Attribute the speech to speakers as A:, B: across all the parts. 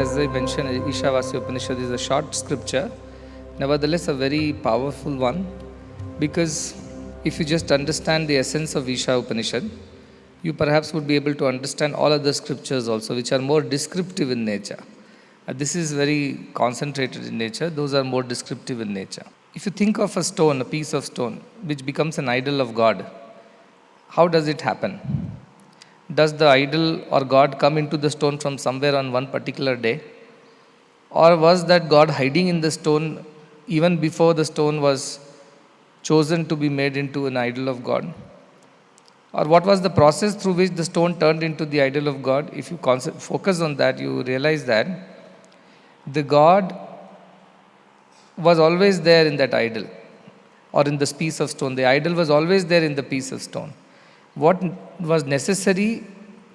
A: as I mentioned, Ishavasya Upanishad is a short scripture, nevertheless a very powerful one, because if you just understand the essence of Isha Upanishad, you perhaps would be able to understand all other scriptures also, which are more descriptive in nature. This is very concentrated in nature, those are more descriptive in nature. If you think of a stone, a piece of stone, which becomes an idol of God, how does it happen? Does the idol or God come into the stone from somewhere on one particular day? Or was that God hiding in the stone even before the stone was chosen to be made into an idol of God? Or what was the process through which the stone turned into the idol of God? If you focus on that, you realize that the God was always there in that idol or in this piece of stone. The idol was always there in the piece of stone. What was necessary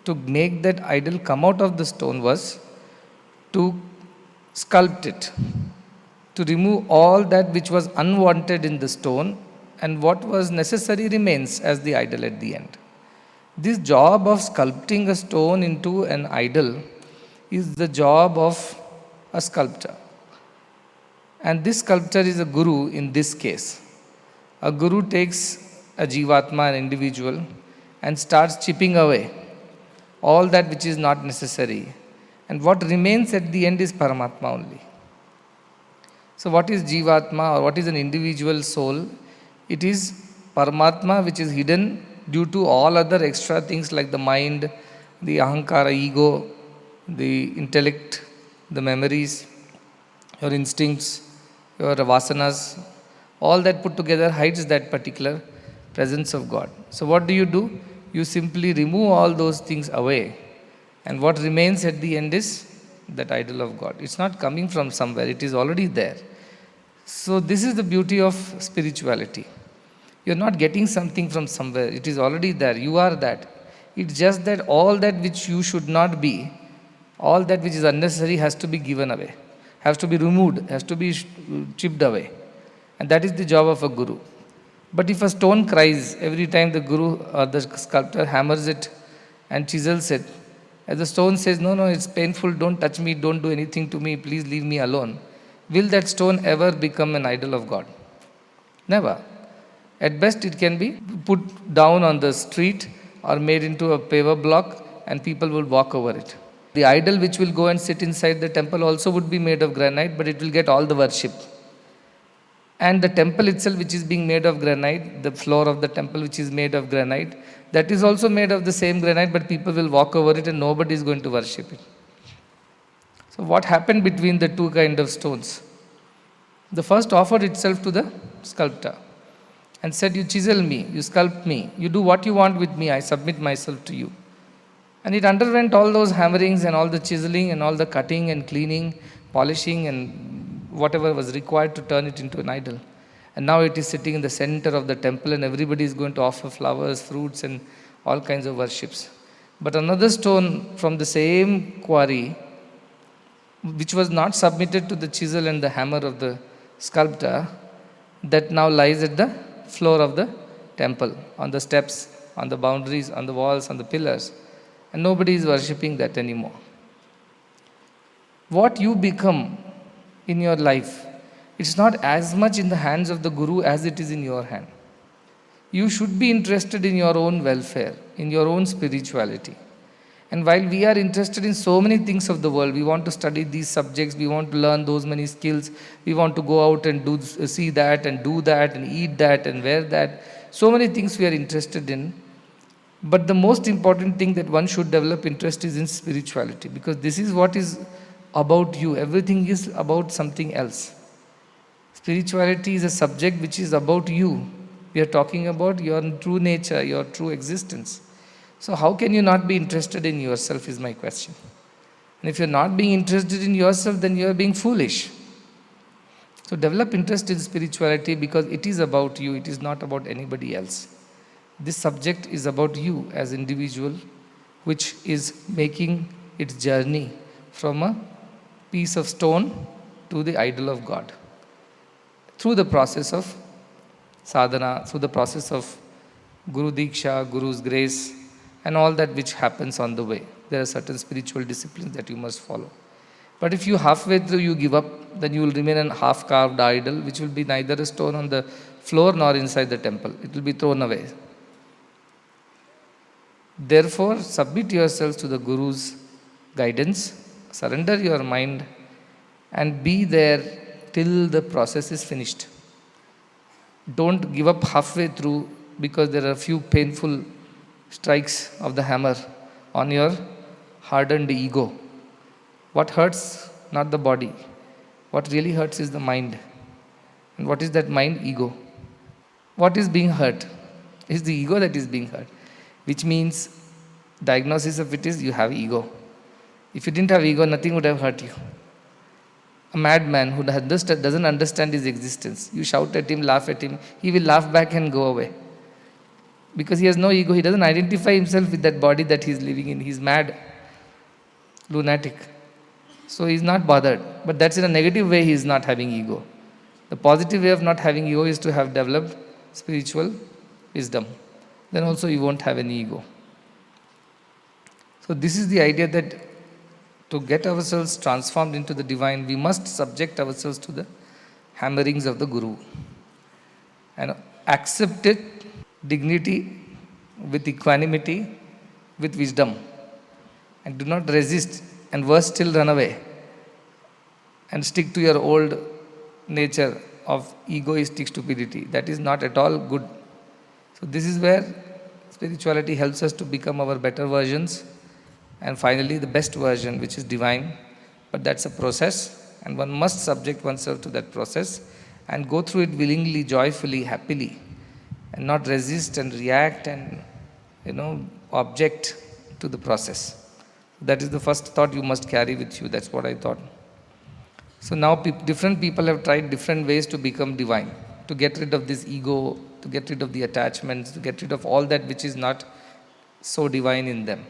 A: to make that idol come out of the stone was to sculpt it, to remove all that which was unwanted in the stone, and what was necessary remains as the idol at the end. This job of sculpting a stone into an idol is the job of a sculptor. And this sculptor is a guru in this case. A guru takes a jivatma, an individual, and starts chipping away all that which is not necessary. And what remains at the end is Paramatma only. So what is jivatma, or what is an individual soul? It is Paramatma which is hidden due to all other extra things like the mind, the ahankara, ego, the intellect, the memories, your instincts, your vasanas. All that put together hides that particular presence of God. So what do? You simply remove all those things away, and what remains at the end is that idol of God. It's not coming from somewhere, it is already there. So this is the beauty of spirituality. You're not getting something from somewhere, it is already there, you are that. It's just that all that which you should not be, all that which is unnecessary has to be given away, has to be removed, has to be chipped away. And that is the job of a guru. But if a stone cries every time the guru or the sculptor hammers it and chisels it, as the stone says, no, it's painful, don't touch me, don't do anything to me, please leave me alone, will that stone ever become an idol of God? Never. At best, it can be put down on the street or made into a paver block, and people will walk over it. The idol which will go and sit inside the temple also would be made of granite, but it will get all the worship. And the temple itself, which is being made of granite, the floor of the temple which is made of granite, that is also made of the same granite, but people will walk over it and nobody is going to worship it. So what happened between the two kind of stones? The first offered itself to the sculptor and said, you chisel me, you sculpt me, you do what you want with me, I submit myself to you. And it underwent all those hammerings and all the chiseling and all the cutting and cleaning, polishing and whatever was required to turn it into an idol. And now it is sitting in the center of the temple, and everybody is going to offer flowers, fruits and all kinds of worships. But another stone from the same quarry, which was not submitted to the chisel and the hammer of the sculptor, that now lies at the floor of the temple, on the steps, on the boundaries, on the walls, on the pillars. And nobody is worshipping that anymore. What you become in your life, it's not as much in the hands of the guru as it is in your hand. You should be interested in your own welfare, in your own spirituality. And while we are interested in so many things of the world, we want to study these subjects, we want to learn those many skills, we want to go out and see that and do that and eat that and wear that. So many things we are interested in. But the most important thing that one should develop interest is in spirituality, because this is what is about you. Everything is about something else. Spirituality is a subject which is about you. We are talking about your true nature, your true existence. So how can you not be interested in yourself is my question. And if you're not being interested in yourself, then you are being foolish. So develop interest in spirituality, because it is about you, it is not about anybody else. This subject is about you as individual, which is making its journey from a piece of stone to the idol of God. Through the process of sadhana, through the process of Guru Diksha, Guru's grace, and all that which happens on the way. There are certain spiritual disciplines that you must follow. But if you halfway through you give up, then you will remain an half carved idol, which will be neither a stone on the floor nor inside the temple. It will be thrown away. Therefore, submit yourselves to the Guru's guidance, surrender your mind, and be there till the process is finished. Don't give up halfway through because there are a few painful strikes of the hammer on your hardened ego. What hurts? Not the body. What really hurts is the mind. And what is that mind? Ego. What is being hurt? It's the ego that is being hurt. Which means, diagnosis of it is you have ego. If you didn't have ego, nothing would have hurt you. A madman who doesn't understand his existence, you shout at him, laugh at him, he will laugh back and go away. Because he has no ego, he doesn't identify himself with that body that he is living in. He's mad, lunatic. So he's not bothered. But that's in a negative way, he is not having ego. The positive way of not having ego is to have developed spiritual wisdom. Then also you won't have any ego. So this is the idea that to get ourselves transformed into the divine, we must subject ourselves to the hammerings of the Guru. And accept it, dignity, with equanimity, with wisdom. And do not resist, and worse still, run away. And stick to your old nature of egoistic stupidity. That is not at all good. So this is where spirituality helps us to become our better versions. And finally, the best version, which is divine. But that's a process, and one must subject oneself to that process and go through it willingly, joyfully, happily, and not resist and react and, object to the process. That is the first thought you must carry with you. That's what I thought. So now different people have tried different ways to become divine, to get rid of this ego, to get rid of the attachments, to get rid of all that which is not so divine in them.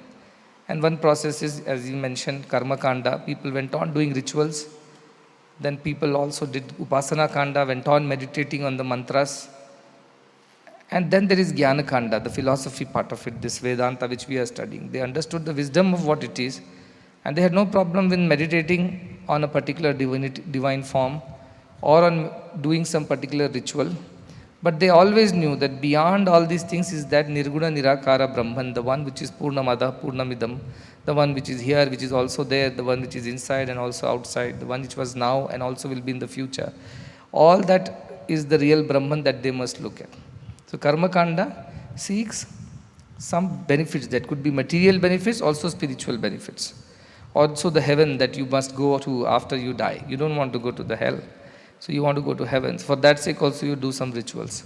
A: And one process is, as you mentioned, karma kanda. People went on doing rituals. Then people also did upasana kanda, went on meditating on the mantras. And then there is jnana kanda, the philosophy part of it, this Vedanta which we are studying. They understood the wisdom of what it is, and they had no problem with meditating on a particular divine form or on doing some particular ritual. But they always knew that beyond all these things is that Nirguna Nirakara Brahman, the one which is Purnamada, Purnamidam, the one which is here, which is also there, the one which is inside and also outside, the one which was now and also will be in the future. All that is the real Brahman that they must look at. So Karma Kanda seeks some benefits that could be material benefits, also spiritual benefits. Also the heaven that you must go to after you die. You don't want to go to the hell. So you want to go to heaven. For that sake also you do some rituals.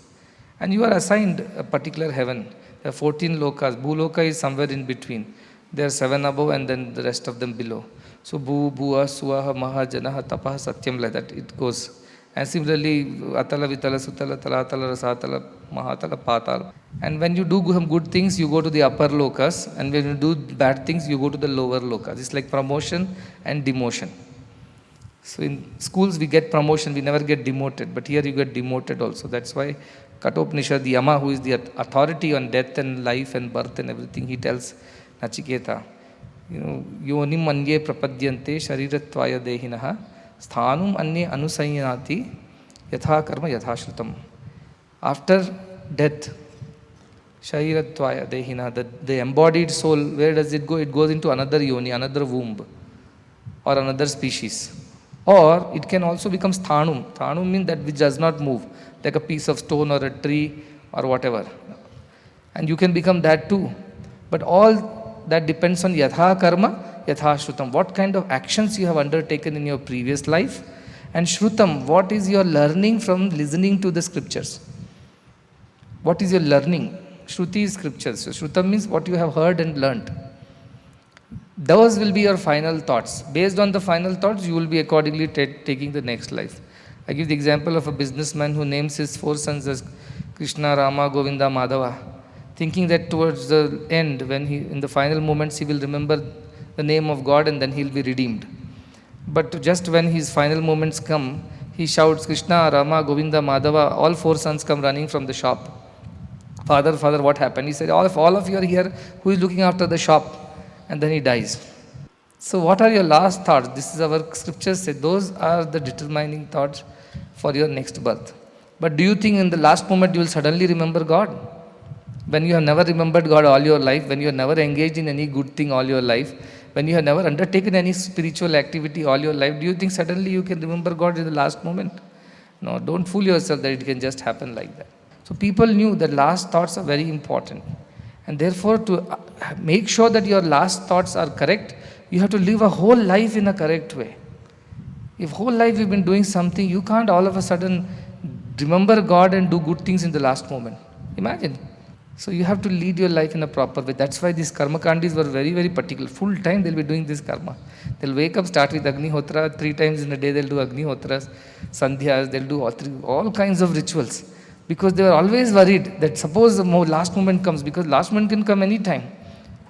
A: And you are assigned a particular heaven. There are 14 lokas. Bhuloka is somewhere in between. There are 7 above and then the rest of them below. So Bhu, Bhuva, Suvaha, Maha, Janaha, Tapaha, Satyam, like that it goes. And similarly, Atala, Vitala, Sutala, Talatala, Rasatala, Mahatala, Patala. And when you do some good things, you go to the upper lokas. And when you do bad things, you go to the lower lokas. It's like promotion and demotion. So in schools we get promotion, we never get demoted, but here you get demoted also. That's why Kathopanishad, the Yama, who is the authority on death and life and birth and everything, he tells Nachiketa, yonim anye prapadyante sharirattvaya dehinaha sthanum anye anusayanati yatha karma yatha shrutam. After death, sharirattvaya dehina, the embodied soul, where does it go? It goes into another yoni, another womb or another species. Or it can also become sthanum. Sthanum means that which does not move, like a piece of stone or a tree or whatever. And you can become that too. But all that depends on yatha karma, yatha shrutam. What kind of actions you have undertaken in your previous life. And shrutam, what is your learning from listening to the scriptures? What is your learning? Shruti is scriptures. So shrutam means what you have heard and learnt. Those will be your final thoughts. Based on the final thoughts, you will be accordingly taking the next life. I give the example of a businessman who names his 4 sons as Krishna, Rama, Govinda, Madhava, thinking that towards the end, when in the final moments, he will remember the name of God and then he will be redeemed. But just when his final moments come, he shouts, Krishna, Rama, Govinda, Madhava, all 4 sons come running from the shop. Father, what happened? He said, all of you are here. Who is looking after the shop? And then he dies. So what are your last thoughts? This is our scriptures say those are the determining thoughts for your next birth. But do you think in the last moment you will suddenly remember God? When you have never remembered God all your life, when you have never engaged in any good thing all your life, when you have never undertaken any spiritual activity all your life, do you think suddenly you can remember God in the last moment? No, don't fool yourself that it can just happen like that. So people knew that last thoughts are very important. And therefore, to make sure that your last thoughts are correct, you have to live a whole life in a correct way. If whole life you've been doing something, you can't all of a sudden remember God and do good things in the last moment. Imagine. So you have to lead your life in a proper way. That's why these karma kandis were very, very particular. Full time they'll be doing this karma. They'll wake up, start with Agnihotra, 3 times in a day they'll do Agnihotras, Sandhyas, they'll do all kinds of rituals. Because they were always worried that suppose the last moment comes, because last moment can come any time.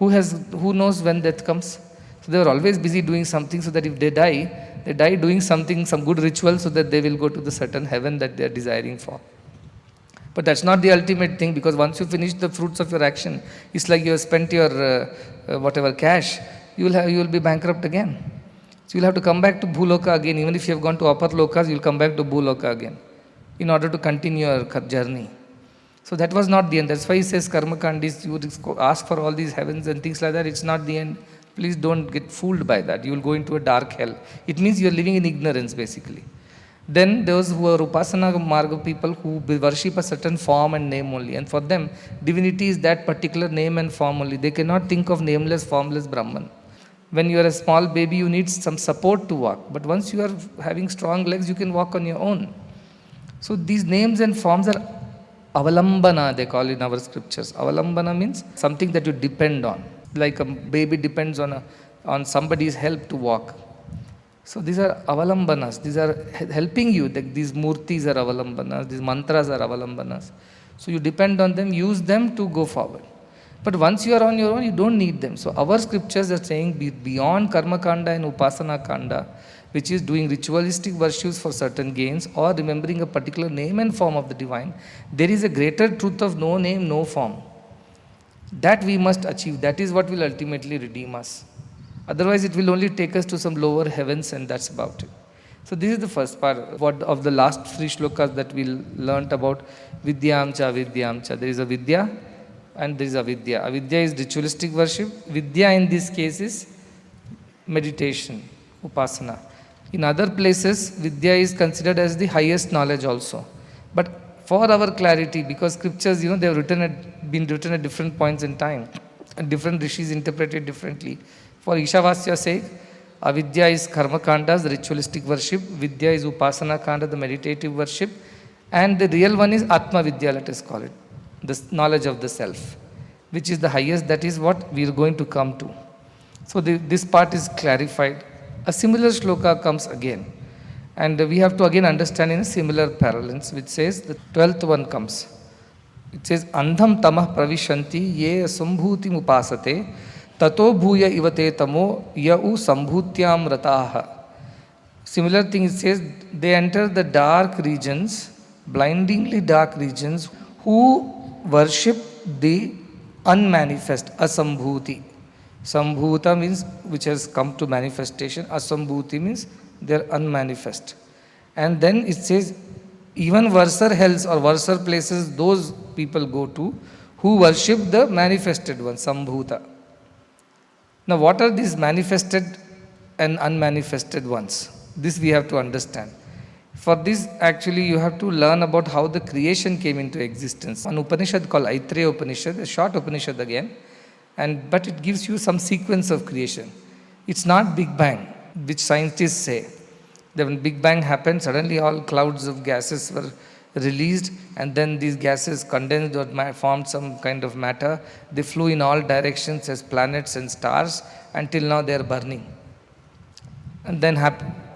A: Who knows when death comes? So they were always busy doing something so that if they die doing something, some good ritual so that they will go to the certain heaven that they are desiring for. But that's not the ultimate thing, because once you finish the fruits of your action, it's like you have spent your whatever cash, you will be bankrupt again. So you'll have to come back to Bhuloka again. Even if you have gone to upper lokas, you'll come back to Bhuloka again in order to continue your journey. So that was not the end. That's why he says karma kandis, you would ask for all these heavens and things like that. It's not the end. Please don't get fooled by that. You will go into a dark hell. It means you are living in ignorance basically. Then those who are Upasana Marga people who worship a certain form and name only. And for them, divinity is that particular name and form only. They cannot think of nameless, formless Brahman. When you are a small baby, you need some support to walk. But once you are having strong legs, you can walk on your own. So these names and forms are avalambana, they call in our scriptures. Avalambana means something that you depend on. Like a baby depends on somebody's help to walk. So these are avalambanas. These are helping you. These murtis are avalambanas. These mantras are avalambanas. So you depend on them, use them to go forward. But once you are on your own, you don't need them. So our scriptures are saying beyond karma kanda and upasana kanda, which is doing ritualistic worships for certain gains or remembering a particular name and form of the divine, there is a greater truth of no name, no form. That we must achieve. That is what will ultimately redeem us. Otherwise, it will only take us to some lower heavens, and that's about it. So this is the first part of the last 3 shlokas that we learnt about Vidyamcha, Vidyamcha. There is a Vidya and there is Avidya. Avidya is ritualistic worship. Vidya in this case is meditation, upasana. In other places, Vidya is considered as the highest knowledge also. But for our clarity, because scriptures, they have been written at different points in time, and different rishis interpreted differently. For Ishavasya sake, Avidya is karma kandas, the ritualistic worship. Vidya is upasana kanda, the meditative worship. And the real one is Atma Vidya, let us call it, the knowledge of the self, which is the highest. That is what we are going to come to. So this part is clarified. A similar shloka comes again. And we have to again understand in a similar parallels, which says, the 12th one comes. It says, Andham tamah pravishanti ye sambhuti upasate tato bhuya ivate tamo yau sambhutyam rataha. Similar thing, it says, they enter the dark regions, blindingly dark regions, who worship the unmanifest, asambhuti. Sambhuta means which has come to manifestation, asambhuti means they are unmanifest. And then it says, even worser hells or worser places, those people go to who worship the manifested one, sambhuta. Now, what are these manifested and unmanifested ones? This we have to understand. For this, actually, you have to learn about how the creation came into existence. An Upanishad called Aitreya Upanishad, a short Upanishad again, but it gives you some sequence of creation. It's not Big Bang, which scientists say. That when Big Bang happened, suddenly all clouds of gases were released, and then these gases condensed or formed some kind of matter. They flew in all directions as planets and stars until now they are burning. And then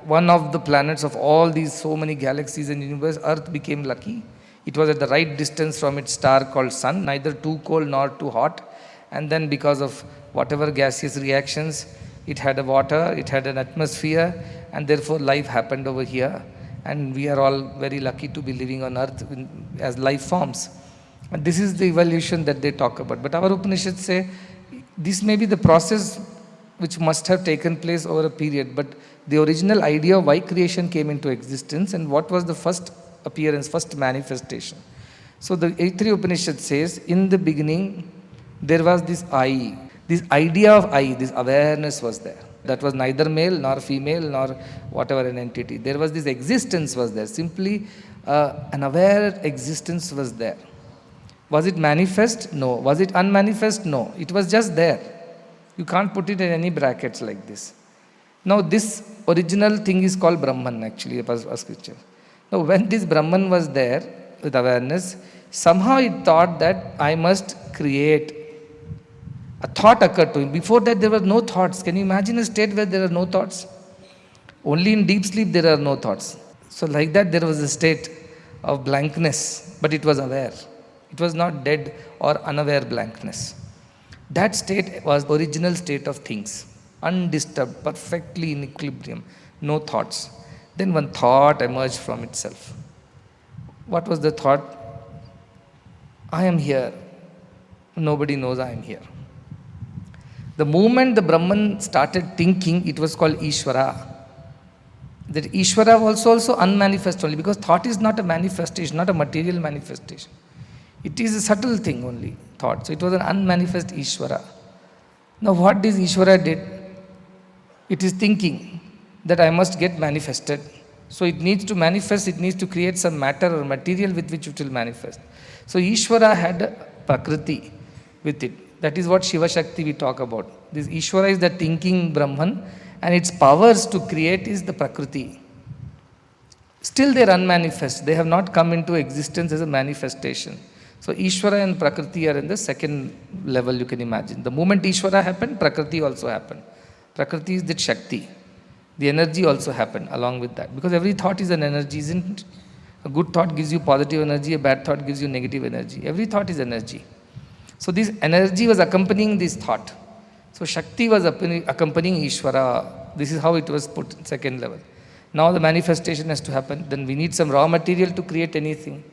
A: one of the planets of all these so many galaxies and universe, Earth became lucky. It was at the right distance from its star called Sun, neither too cold nor too hot. And then because of whatever gaseous reactions, it had a water, it had an atmosphere, and therefore life happened over here. And we are all very lucky to be living on Earth as life forms. And this is the evolution that they talk about. But our Upanishads say this may be the process which must have taken place over a period. But the original idea of why creation came into existence and what was the first appearance, first manifestation. So the Eitri Upanishad says, in the beginning, there was this I. This idea of I, this awareness was there. That was neither male nor female nor whatever an entity. There was this existence was there. Simply an aware existence was there. Was it manifest? No. Was it unmanifest? No. It was just there. You can't put it in any brackets like this. Now this original thing is called Brahman actually, a scripture. Now when this Brahman was there with awareness, somehow it thought that I must create. A thought occurred to him. Before that there were no thoughts. Can you imagine a state where there are no thoughts? Only in deep sleep there are no thoughts. So like that there was a state of blankness, but it was aware. It was not dead or unaware blankness. That state was the original state of things. Undisturbed, perfectly in equilibrium, no thoughts. Then one thought emerged from itself. What was the thought? I am here. Nobody knows I am here. The moment the Brahman started thinking, it was called Ishvara. That Ishvara was also unmanifest only, because thought is not a manifestation, not a material manifestation. It is a subtle thing only, thought. So it was an unmanifest Ishvara. Now what this Ishvara did? It is thinking that I must get manifested. So it needs to manifest, it needs to create some matter or material with which it will manifest. So Ishvara had Prakriti with it. That is what Shiva Shakti we talk about. This Ishvara is the thinking Brahman, and its powers to create is the Prakriti. Still they are unmanifest. They have not come into existence as a manifestation. So Ishvara and Prakriti are in the second level, you can imagine. The moment Ishvara happened, Prakriti also happened. Prakriti is the Shakti. The energy also happened along with that. Because every thought is an energy, isn't it? A good thought gives you positive energy, a bad thought gives you negative energy. Every thought is energy. So this energy was accompanying this thought. So Shakti was accompanying Ishvara. This is how it was put, second level. Now the manifestation has to happen. Then we need some raw material to create anything.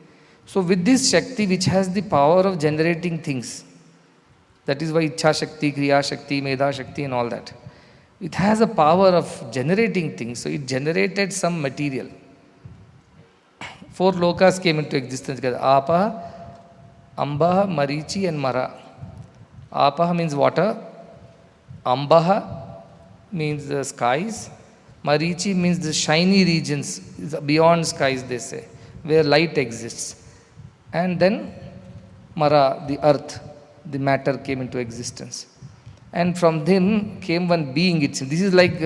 A: So with this Shakti, which has the power of generating things, that is why Icha Shakti, Kriya Shakti, Medha Shakti and all that. It has a power of generating things. So it generated some material. 4 lokas came into existence. Apa, Ambaha, Marichi and Mara. Apaha means water. Ambaha means the skies. Marichi means the shiny regions, beyond skies they say, where light exists. And then Mara, the earth, the matter came into existence. And from them came one being, it seems. This is like,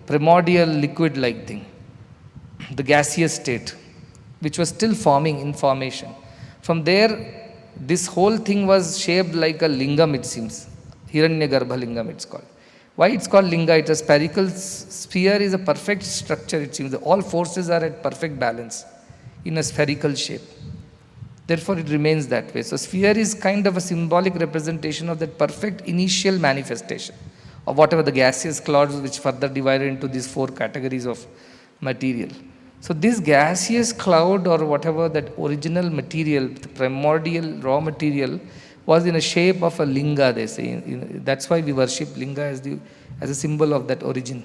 A: primordial liquid-like thing. The gaseous state, which was still forming in formation. From there, this whole thing was shaped like a lingam, it seems. Hiranyagarbha lingam, it's called. Why it's called linga? It's a spherical sphere, is a perfect structure, it seems. All forces are at perfect balance in a spherical shape. Therefore, it remains that way. So, sphere is kind of a symbolic representation of that perfect initial manifestation of whatever the gaseous clouds, which further divided into these 4 categories of material. So, this gaseous cloud or whatever that original material, the primordial raw material, was in a shape of a linga, they say. That's why we worship linga as a symbol of that origin.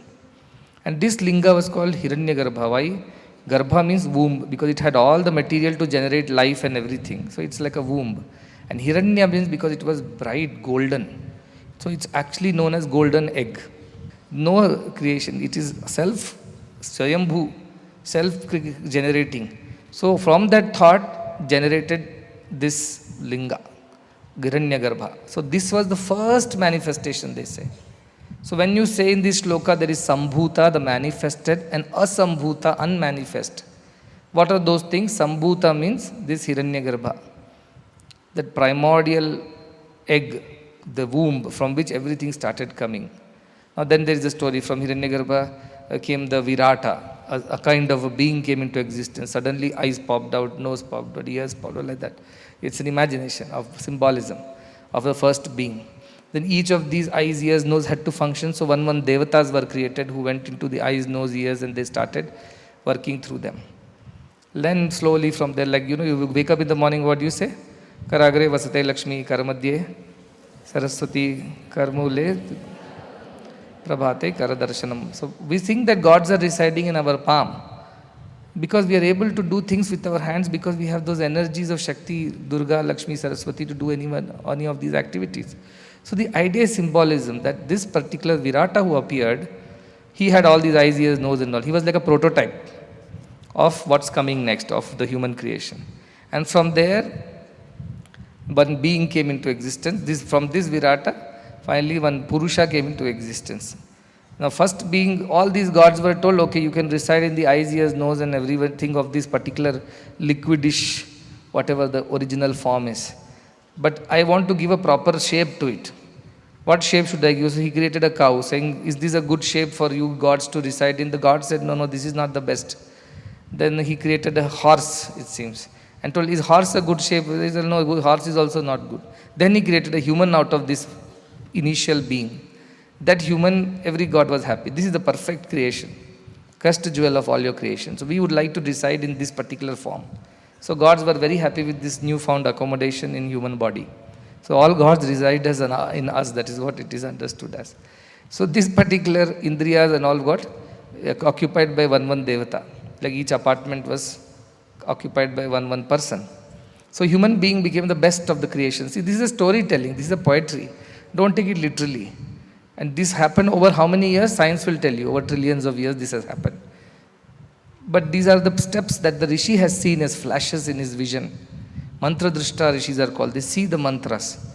A: And this linga was called hiranyagarbha. Why? Garbha means womb, because it had all the material to generate life and everything. So it's like a womb. And hiranya means because it was bright, golden. So it's actually known as golden egg. No creation. It is self, swayambhu, self-generating. So from that thought generated this linga, hiranyagarbha. So this was the first manifestation, they say. So when you say in this shloka there is sambhuta, the manifested, and asambhuta, unmanifest. What are those things? Sambhuta means this hiranyagarbha, that primordial egg, the womb from which everything started coming. Now then there is a story, from hiranyagarbha came the virata, a kind of a being came into existence. Suddenly eyes popped out, nose popped out, ears popped out, like that. It's an imagination of symbolism of the first being. Then each of these eyes, ears, nose had to function. So one devatas were created who went into the eyes, nose, ears, and they started working through them. Then slowly from there, like you wake up in the morning, what do you say? Karagre vasate Lakshmi, Karamadye, Saraswati, Karmule. Prabhate Karadarshanam. So we think that gods are residing in our palm because we are able to do things with our hands because we have those energies of Shakti, Durga, Lakshmi, Saraswati to do any of these activities. So the idea is symbolism that this particular Virata who appeared, he had all these eyes, ears, nose and all. He was like a prototype of what's coming next of the human creation. And from there, one being came into existence. From this Virata, finally one Purusha came into existence. Now first being, all these gods were told, okay, you can reside in the eyes, ears, nose and everything of this particular liquidish, whatever the original form is. But I want to give a proper shape to it. What shape should I give? So he created a cow, saying, is this a good shape for you gods to reside in? The god said, no, this is not the best. Then he created a horse, it seems, and told, is horse a good shape? He said, no, horse is also not good. Then he created a human out of this initial being. That human, every god was happy. This is the perfect creation, crest jewel of all your creation. So we would like to reside in this particular form. So gods were very happy with this newfound accommodation in human body. So all gods reside in us, that is what it is understood as. So this particular Indriyas and all got occupied by one Devata. Like each apartment was occupied by one person. So human being became the best of the creation. See, this is a storytelling, this is a poetry. Don't take it literally. And this happened over how many years? Science will tell you. Over trillions of years this has happened. But these are the steps that the Rishi has seen as flashes in his vision. Mantra Drishta Rishis are called. They see the mantras.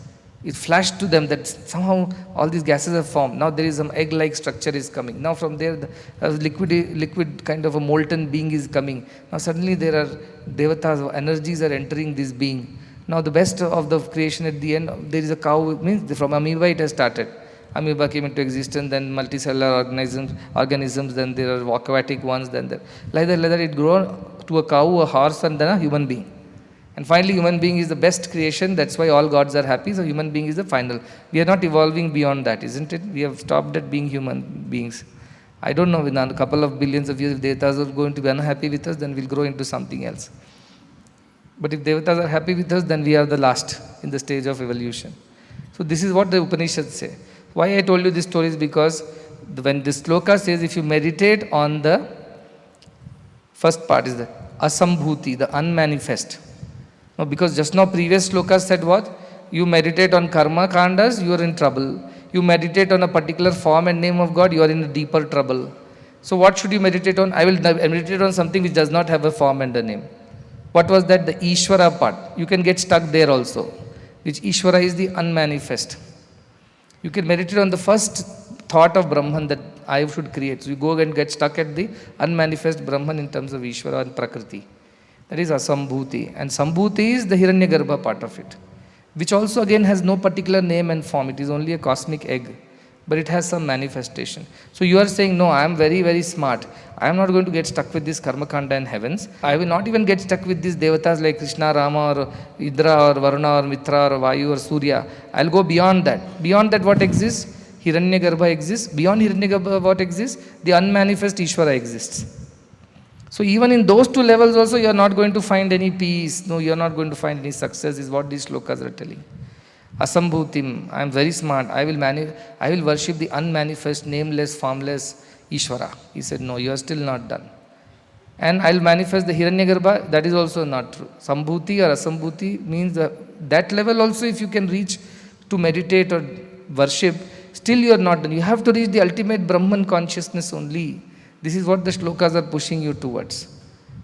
A: It flashed to them that somehow all these gases have formed. Now there is some egg-like structure is coming. Now from there, the liquid kind of a molten being is coming. Now suddenly there are devatas, energies are entering this being. Now the best of the creation at the end, there is a cow, means from amoeba it has started. Amoeba came into existence, then multicellular organisms, then there are aquatic ones, then there. Like that it grew to a cow, a horse and then a human being. And finally, human being is the best creation. That's why all gods are happy. So human being is the final. We are not evolving beyond that, isn't it? We have stopped at being human beings. I don't know, in a couple of billions of years, if devatas are going to be unhappy with us, then we'll grow into something else. But if devatas are happy with us, then we are the last in the stage of evolution. So this is what the Upanishads say. Why I told you this story is because when this sloka says, if you meditate on the first part is the asambhuti, the unmanifest. No, because just now previous slokas said what? You meditate on karma kandas, you are in trouble. You meditate on a particular form and name of God, you are in a deeper trouble. So what should you meditate on? I will meditate on something which does not have a form and a name. What was that? The Ishvara part. You can get stuck there also. Which Ishvara is the unmanifest. You can meditate on the first thought of Brahman that I should create. So you go and get stuck at the unmanifest Brahman in terms of Ishvara and Prakriti. That is asambhuti. And sambhuti is the hiranyagarbha part of it, which also again has no particular name and form. It is only a cosmic egg, but it has some manifestation. So you are saying, no, I am very, very smart. I am not going to get stuck with this karma kanda and heavens. I will not even get stuck with these devatas like Krishna, Rama or Indra or Varuna or Mitra or Vayu or Surya. I will go beyond that. Beyond that what exists? Hiranyagarbha exists. Beyond Hiranyagarbha what exists? The unmanifest Ishvara exists. So even in those two levels also you are not going to find any peace. No, you are not going to find any success is what these slokas are telling. Asambhutim, I am very smart. I will worship the unmanifest, nameless, formless Ishvara. He said, no, you are still not done. And I will manifest the Hiranyagarbha. That is also not true. Sambhuti or Asambhuti means that level also if you can reach to meditate or worship, still you are not done. You have to reach the ultimate Brahman consciousness only. This is what the shlokas are pushing you towards,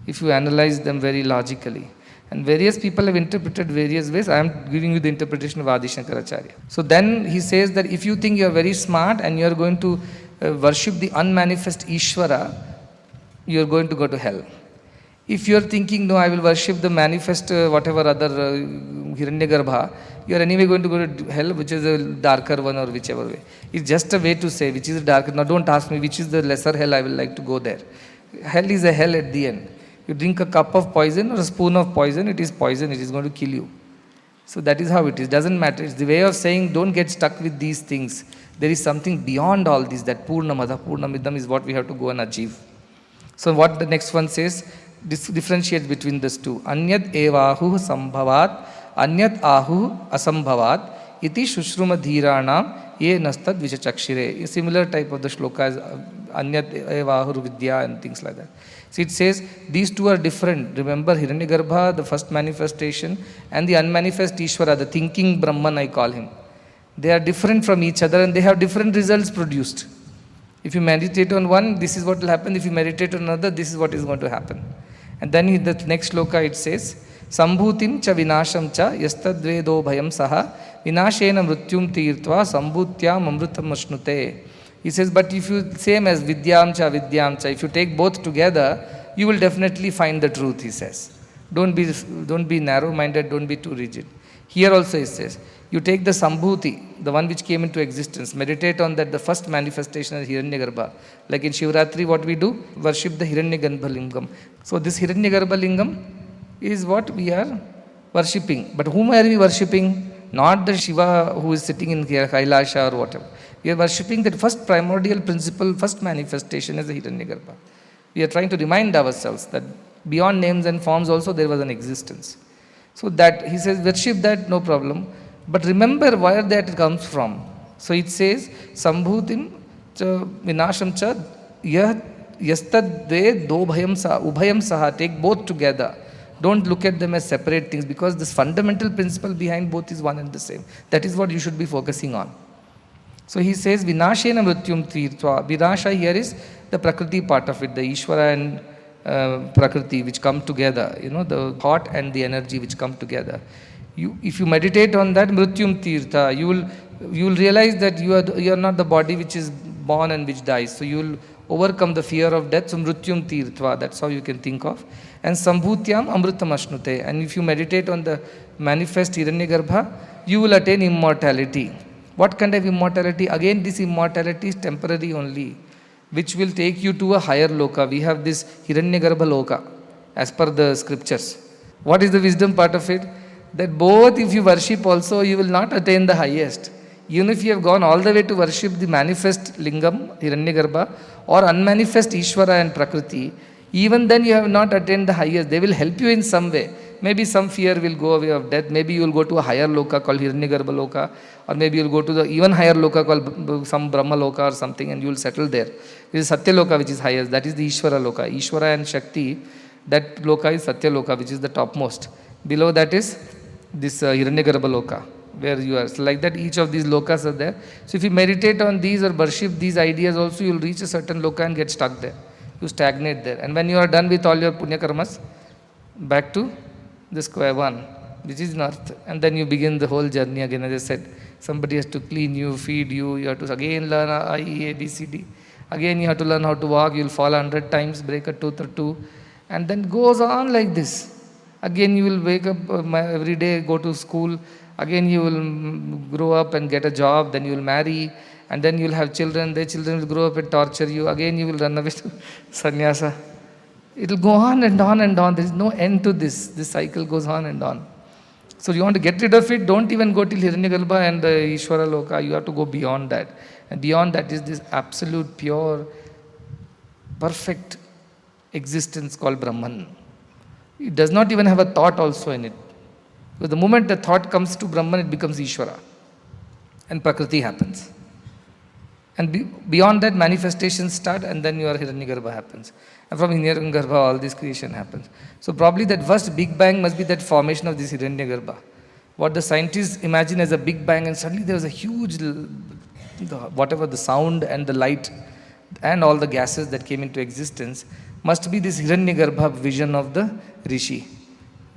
A: if you analyze them very logically. And various people have interpreted various ways. I am giving you the interpretation of Adi Shankaracharya. So then he says that if you think you are very smart and you are going to worship the unmanifest Ishvara, you are going to go to hell. If you are thinking, no, I will worship the manifest whatever other Hiranyagarbha, you are anyway going to go to hell, which is a darker one or whichever way. It's just a way to say which is the darker. Now don't ask me which is the lesser hell, I will like to go there. Hell is a hell at the end. You drink a cup of poison or a spoon of poison, it is poison, it is going to kill you. So that is how it is. Doesn't matter. It's the way of saying don't get stuck with these things. There is something beyond all this, that Purnamada, Purnamidam is what we have to go and achieve. So what the next one says, this differentiates between these two. Anyat evahu sambhavat, anyat ahu asambhavat, iti shushruma dhiranam ye nastad vichachakshire. A similar type of the shlokas, anyat evahur vidya and things like that. So it says these two are different. Remember Hiranyagarbha, the first manifestation, and the unmanifest Ishvara, the thinking Brahman I call him. They are different from each other and they have different results produced. If you meditate on one, this is what will happen. If you meditate on another, this is what is going to happen. And then in the next shloka it says, Sambhutim cha vinasham cha yastadvedo bhayam saha vinashena mrutyum tirtva sambhutyam amrutam ashnute. He says, but if you, same as vidyam cha, if you take both together, you will definitely find the truth, he says. Don't be narrow-minded, don't be too rigid. Here also he says, you take the Sambhuti, the one which came into existence, meditate on that, the first manifestation is Hiranyagarbha. Like in Shivratri, what we do? Worship the Hiranyagarbha lingam. So this Hiranyagarbha lingam is what we are worshipping. But whom are we worshipping? Not the Shiva who is sitting in Kailasha or whatever. We are worshipping that first primordial principle, first manifestation as the Hiranyagarbha. We are trying to remind ourselves that beyond names and forms also there was an existence. So that, he says, worship that, no problem. But remember where that comes from. So it says, Sambhutim cha vinasham cha yastadve dobhayam saha, ubhayam saha, take both together. Don't look at them as separate things because this fundamental principle behind both is one and the same. That is what you should be focusing on. So he says, Vinashena mrityum tirtva. Vinasha here is the Prakriti part of it, the Ishvara and Prakriti which come together, the thought and the energy which come together. If you meditate on that, mrityum tirtha, you will realize that you are not the body which is born and which dies. So you will overcome the fear of death. So mrityum tirtva, that's how you can think of. And sambhutyam amrutam ashnute. And if you meditate on the manifest Hiranyagarbha, you will attain immortality. What kind of immortality? Again, this immortality is temporary only, which will take you to a higher loka. We have this Hiranyagarbha loka, as per the scriptures. What is the wisdom part of it? That both if you worship also, you will not attain the highest. Even if you have gone all the way to worship the manifest lingam, Hiranyagarbha, or unmanifest Ishvara and Prakriti, even then you have not attained the highest. They will help you in some way. Maybe some fear will go away of death. Maybe you will go to a higher loka called Hiranyagarbha loka, or maybe you will go to the even higher loka called some Brahma loka or something, and you will settle there. This is Satya loka which is highest. That is the Ishvara loka. Ishvara and Shakti, that loka is Satya loka, which is the topmost. Below that is this Hiranyagarbha loka, where you are. So like that, each of these lokas are there. So if you meditate on these or worship these ideas also, you will reach a certain loka and get stuck there. You stagnate there. And when you are done with all your punya karmas, back to the square one, which is north. And then you begin the whole journey again. As I said, somebody has to clean you, feed you. You have to again learn I, E, A, B, C, D. Again you have to learn how to walk. You will fall 100 times, break a tooth or two. And then goes on like this. Again you will wake up every day, go to school. Again you will grow up and get a job. Then you will marry. And then you will have children. Their children will grow up and torture you. Again you will run away to sannyasa. It will go on and on and on. There is no end to this. This cycle goes on and on. So you want to get rid of it, don't even go till Hiranyagarbha and the Ishvara loka. You have to go beyond that. And beyond that is this absolute, pure, perfect existence called Brahman. It does not even have a thought also in it. Because the moment the thought comes to Brahman, it becomes Ishvara. And Prakriti happens. And beyond that, manifestations start, and then your Hiranyagarbha happens. And from Hiranyagarbha, all this creation happens. So probably that first Big Bang must be that formation of this Hiranyagarbha. What the scientists imagine as a Big Bang, and suddenly there was a huge, whatever the sound and the light and all the gases that came into existence, must be this Hiranyagarbha vision of the Rishi.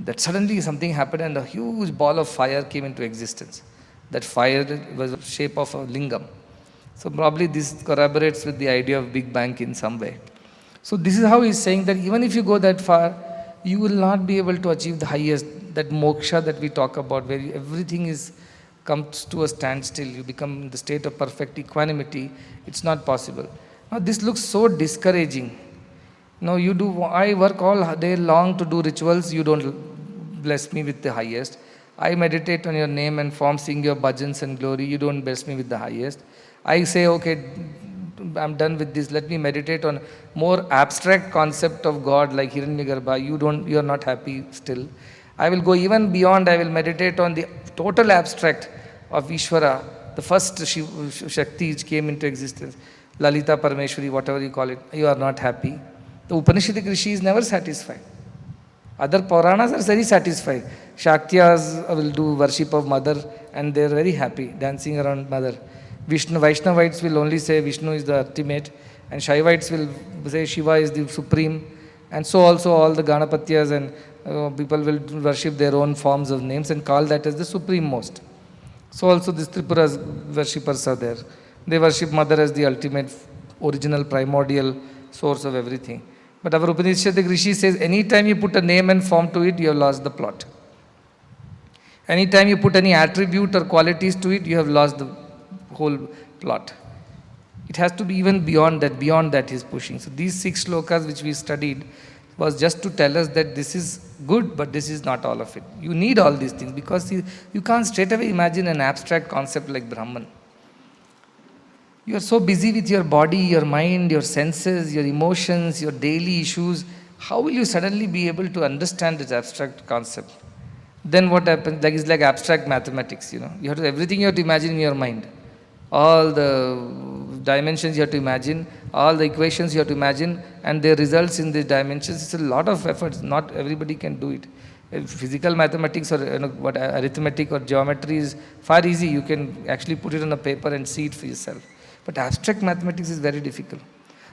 A: That suddenly something happened and a huge ball of fire came into existence. That fire was the shape of a lingam. So probably this corroborates with the idea of Big Bang in some way. So this is how he is saying that even if you go that far, you will not be able to achieve the highest, that moksha that we talk about, where everything comes to a standstill. You become in the state of perfect equanimity. It's not possible. Now this looks so discouraging. No, I work all day long to do rituals. You don't bless me with the highest. I meditate on your name and form, sing your bhajans and glory. You don't bless me with the highest. I say, okay, I'm done with this. Let me meditate on more abstract concept of God like Hiranyagarbha. You are not happy still. I will go even beyond. I will meditate on the total abstract of Ishvara. the first Shakti which came into existence, Lalita Parameshwari, whatever you call it, you are not happy. The Upanishadic Rishi is never satisfied. Other Puranas are very satisfied. Shaktiyas will do worship of mother and they are very happy, dancing around mother. Vaishnavites will only say Vishnu is the ultimate, and Shaivites will say Shiva is the supreme. And so also all the Ganapatyas and people will worship their own forms of names and call that as the supreme most. So also these Tripuras worshippers are there. They worship mother as the ultimate, original, primordial source of everything. But our Upanishadic Rishi says, anytime you put a name and form to it, you have lost the plot. Anytime you put any attribute or qualities to it, you have lost the whole plot. It has to be even beyond that he is pushing. So these 6 shlokas which we studied was just to tell us that this is good, but this is not all of it. You need all these things because you can't straight away imagine an abstract concept like Brahman. You are so busy with your body, your mind, your senses, your emotions, your daily issues. How will you suddenly be able to understand this abstract concept? Then what happens? It's like abstract mathematics, You have to, everything you have to imagine in your mind. All the dimensions you have to imagine, all the equations you have to imagine, and their results in the dimensions. It's a lot of effort. Not everybody can do it. Physical mathematics or arithmetic or geometry is far easy. You can actually put it on a paper and see it for yourself. But abstract mathematics is very difficult.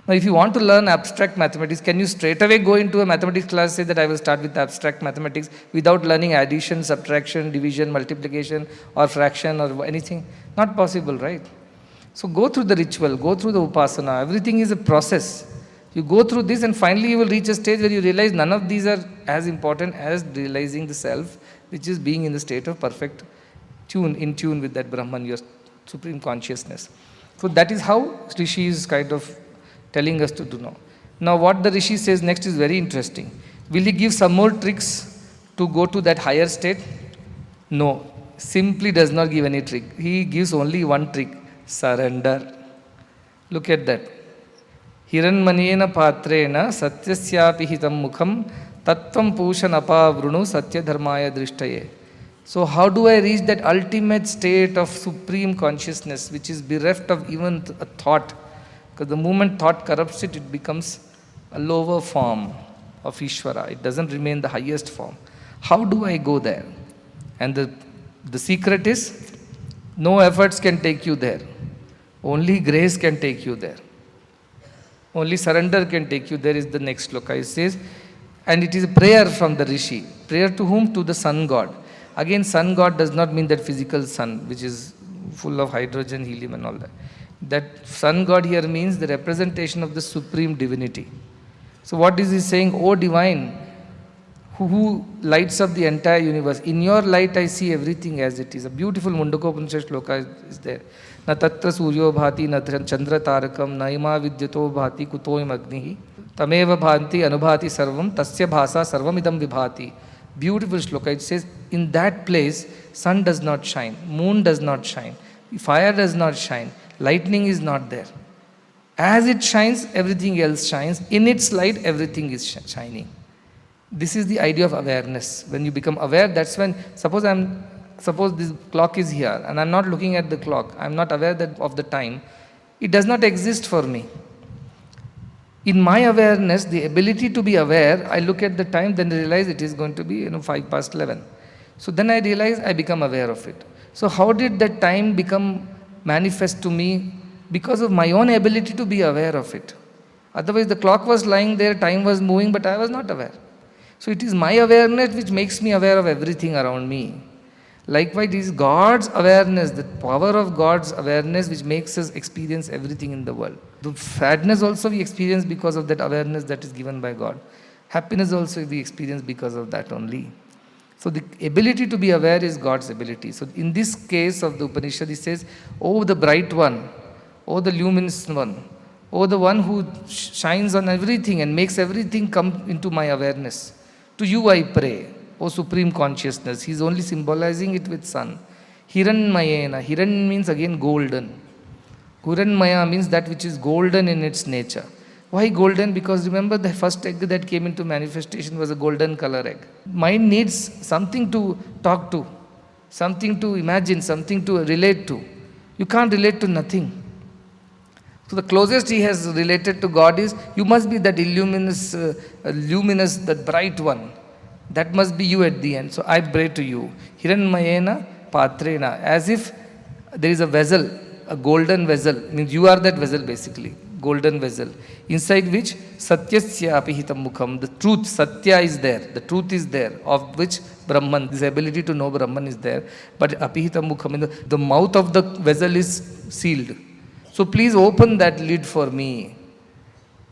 A: Now, if you want to learn abstract mathematics, can you straight away go into a mathematics class, say that I will start with abstract mathematics without learning addition, subtraction, division, multiplication, or fraction, or anything? Not possible, right? So go through the ritual, go through the upasana. Everything is a process. You go through this and finally you will reach a stage where you realize none of these are as important as realizing the self, which is being in the state of perfect in tune with that Brahman, your supreme consciousness. So that is how Rishi is kind of telling us to do now. Now what the Rishi says next is very interesting. Will he give some more tricks to go to that higher state? No, simply does not give any trick. He gives only one trick, surrender. Look at that. Hiranmanena patrena satyasyapi hitam mukham tattvam pushanapa vrunu satya dharmaya drishtaye. So how do I reach that ultimate state of supreme consciousness, which is bereft of even a thought? Because the moment thought corrupts it, it becomes a lower form of Ishvara. It doesn't remain the highest form. How do I go there? And the secret is, no efforts can take you there. Only grace can take you there. Only surrender can take you there is the next sloka. It says, and it is a prayer from the Rishi. Prayer to whom? To the sun god. Again, sun god does not mean that physical sun, which is full of hydrogen, helium and all that. That sun god here means the representation of the supreme divinity. So what is he saying? O divine, who lights up the entire universe. In your light I see everything as it is. A beautiful Mundakopanishad shloka is there. Na tatra suryo bhati, na chandra tarakam, na ima vidyato bhati, kutoim agnihi, tameva bhanti anubhati sarvam, tasya bhasa sarvam idam vibhati. Beautiful shloka. It says, in that place, sun does not shine, moon does not shine, fire does not shine, lightning is not there. As it shines, everything else shines. In its light, everything is shining. This is the idea of awareness. When you become aware, that's when, suppose this clock is here and I'm not looking at the clock, I'm not aware of the time, it does not exist for me. In my awareness, the ability to be aware, I look at the time, then realize it is going to be 5 past 11. So then I realize I become aware of it. So how did that time become manifest to me? Because of my own ability to be aware of it. Otherwise the clock was lying there, time was moving, but I was not aware. So it is my awareness which makes me aware of everything around me. Likewise, it is God's awareness, the power of God's awareness which makes us experience everything in the world. The sadness also we experience because of that awareness that is given by God. Happiness also we experience because of that only. So the ability to be aware is God's ability. So in this case of the Upanishad, it says, "Oh, the bright one, oh, the luminous one, oh, the one who shines on everything and makes everything come into my awareness. To you I pray, O Supreme Consciousness." He is only symbolizing it with sun. Hiranyagarbha. Hiran means again golden. Hiranyagarbha means that which is golden in its nature. Why golden? Because remember the first egg that came into manifestation was a golden color egg. Mind needs something to talk to, something to imagine, something to relate to. You can't relate to nothing. So the closest he has related to God is, you must be that luminous, that bright one. That must be you at the end. So I pray to you. Hiranmayena patrena. As if there is a vessel, a golden vessel. Means you are that vessel basically. Golden vessel. Inside which satyasya apihitam mukham. The truth, satya is there. The truth is there. Of which Brahman, this ability to know Brahman is there. But apihitam mukham, the mouth of the vessel is sealed. So please open that lid for me.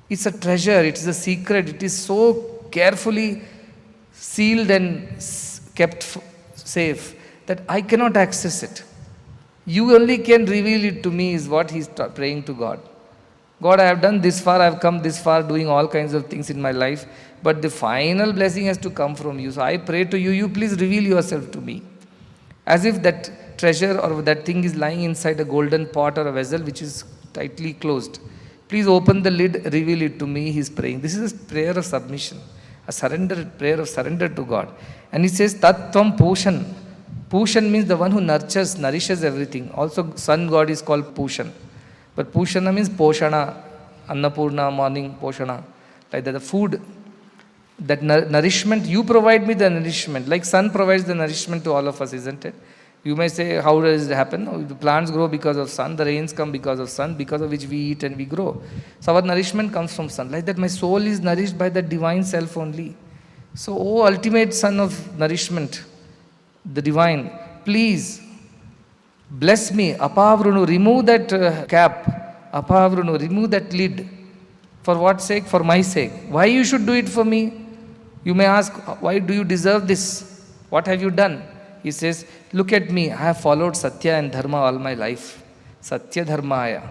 A: It's a treasure, it is a secret, it is so carefully sealed and kept safe that I cannot access it. You only can reveal it to me, is what he's praying to God. God, I have done this far, I have come this far doing all kinds of things in my life, but the final blessing has to come from you. So I pray to you, you please reveal yourself to me. As if that treasure or that thing is lying inside a golden pot or a vessel which is tightly closed. Please open the lid, reveal it to me, he is praying. This is a prayer of submission, a prayer of surrender to God. And he says, Tattvam Pushan. Pushan means the one who nourishes everything. Also, sun god is called Pushan. But Pushana means Poshana, Annapurna, morning, Poshana. Like that, the food, that nourishment, you provide me the nourishment. Like sun provides the nourishment to all of us, isn't it? You may say, how does it happen? Oh, the plants grow because of sun, the rains come because of sun, because of which we eat and we grow. So our nourishment comes from sun. Like that, my soul is nourished by the divine self only. So, oh ultimate son of nourishment, the divine, please bless me. Apavrunu, remove that cap. Apavrunu, remove that lid. For what sake? For my sake. Why you should do it for me? You may ask, why do you deserve this? What have you done? He says, look at me, I have followed Satya and Dharma all my life. Satya Dharmaya.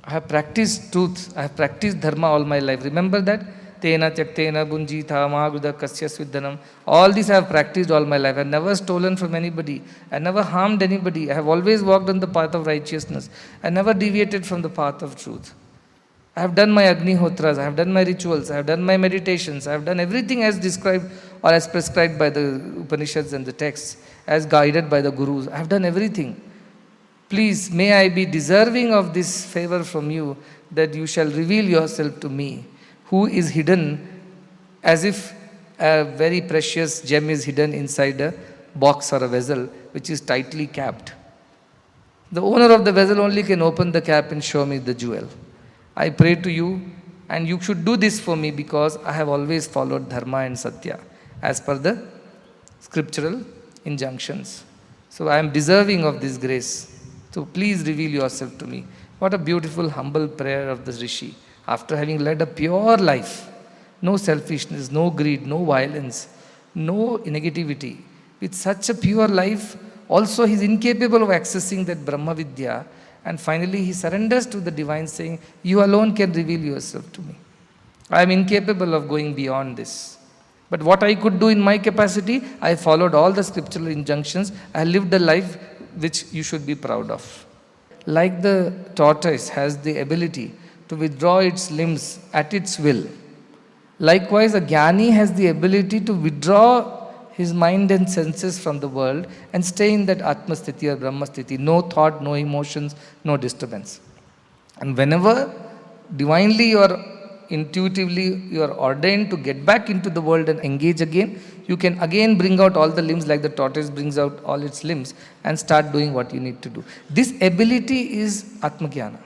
A: I have practiced truth, I have practiced Dharma all my life. Remember that? Tena Tyaktena Bunjita Maguda Kasya Svidhanam. All this I have practiced all my life. I have never stolen from anybody. I never harmed anybody. I have always walked on the path of righteousness. I never deviated from the path of truth. I have done my Agnihotras, I have done my rituals, I have done my meditations, I have done everything as described or as prescribed by the Upanishads and the texts, as guided by the Gurus. I have done everything. Please, may I be deserving of this favor from you, that you shall reveal yourself to me, who is hidden as if a very precious gem is hidden inside a box or a vessel which is tightly capped. The owner of the vessel only can open the cap and show me the jewel. I pray to you, and you should do this for me, because I have always followed Dharma and Satya as per the scriptural injunctions. So I am deserving of this grace. So please reveal yourself to me. What a beautiful, humble prayer of the Rishi. After having led a pure life, no selfishness, no greed, no violence, no negativity, with such a pure life, also he is incapable of accessing that Brahma Vidya. And finally, he surrenders to the divine, saying, you alone can reveal yourself to me. I am incapable of going beyond this. But what I could do in my capacity, I followed all the scriptural injunctions. I lived a life which you should be proud of. Like the tortoise has the ability to withdraw its limbs at its will, likewise, a jnani has the ability to withdraw his mind and senses from the world and stay in that Atma Sthiti or Brahma Sthiti. No thought, no emotions, no disturbance. And whenever divinely or intuitively you are ordained to get back into the world and engage again, you can again bring out all the limbs like the tortoise brings out all its limbs and start doing what you need to do. This ability is Atma Jnana.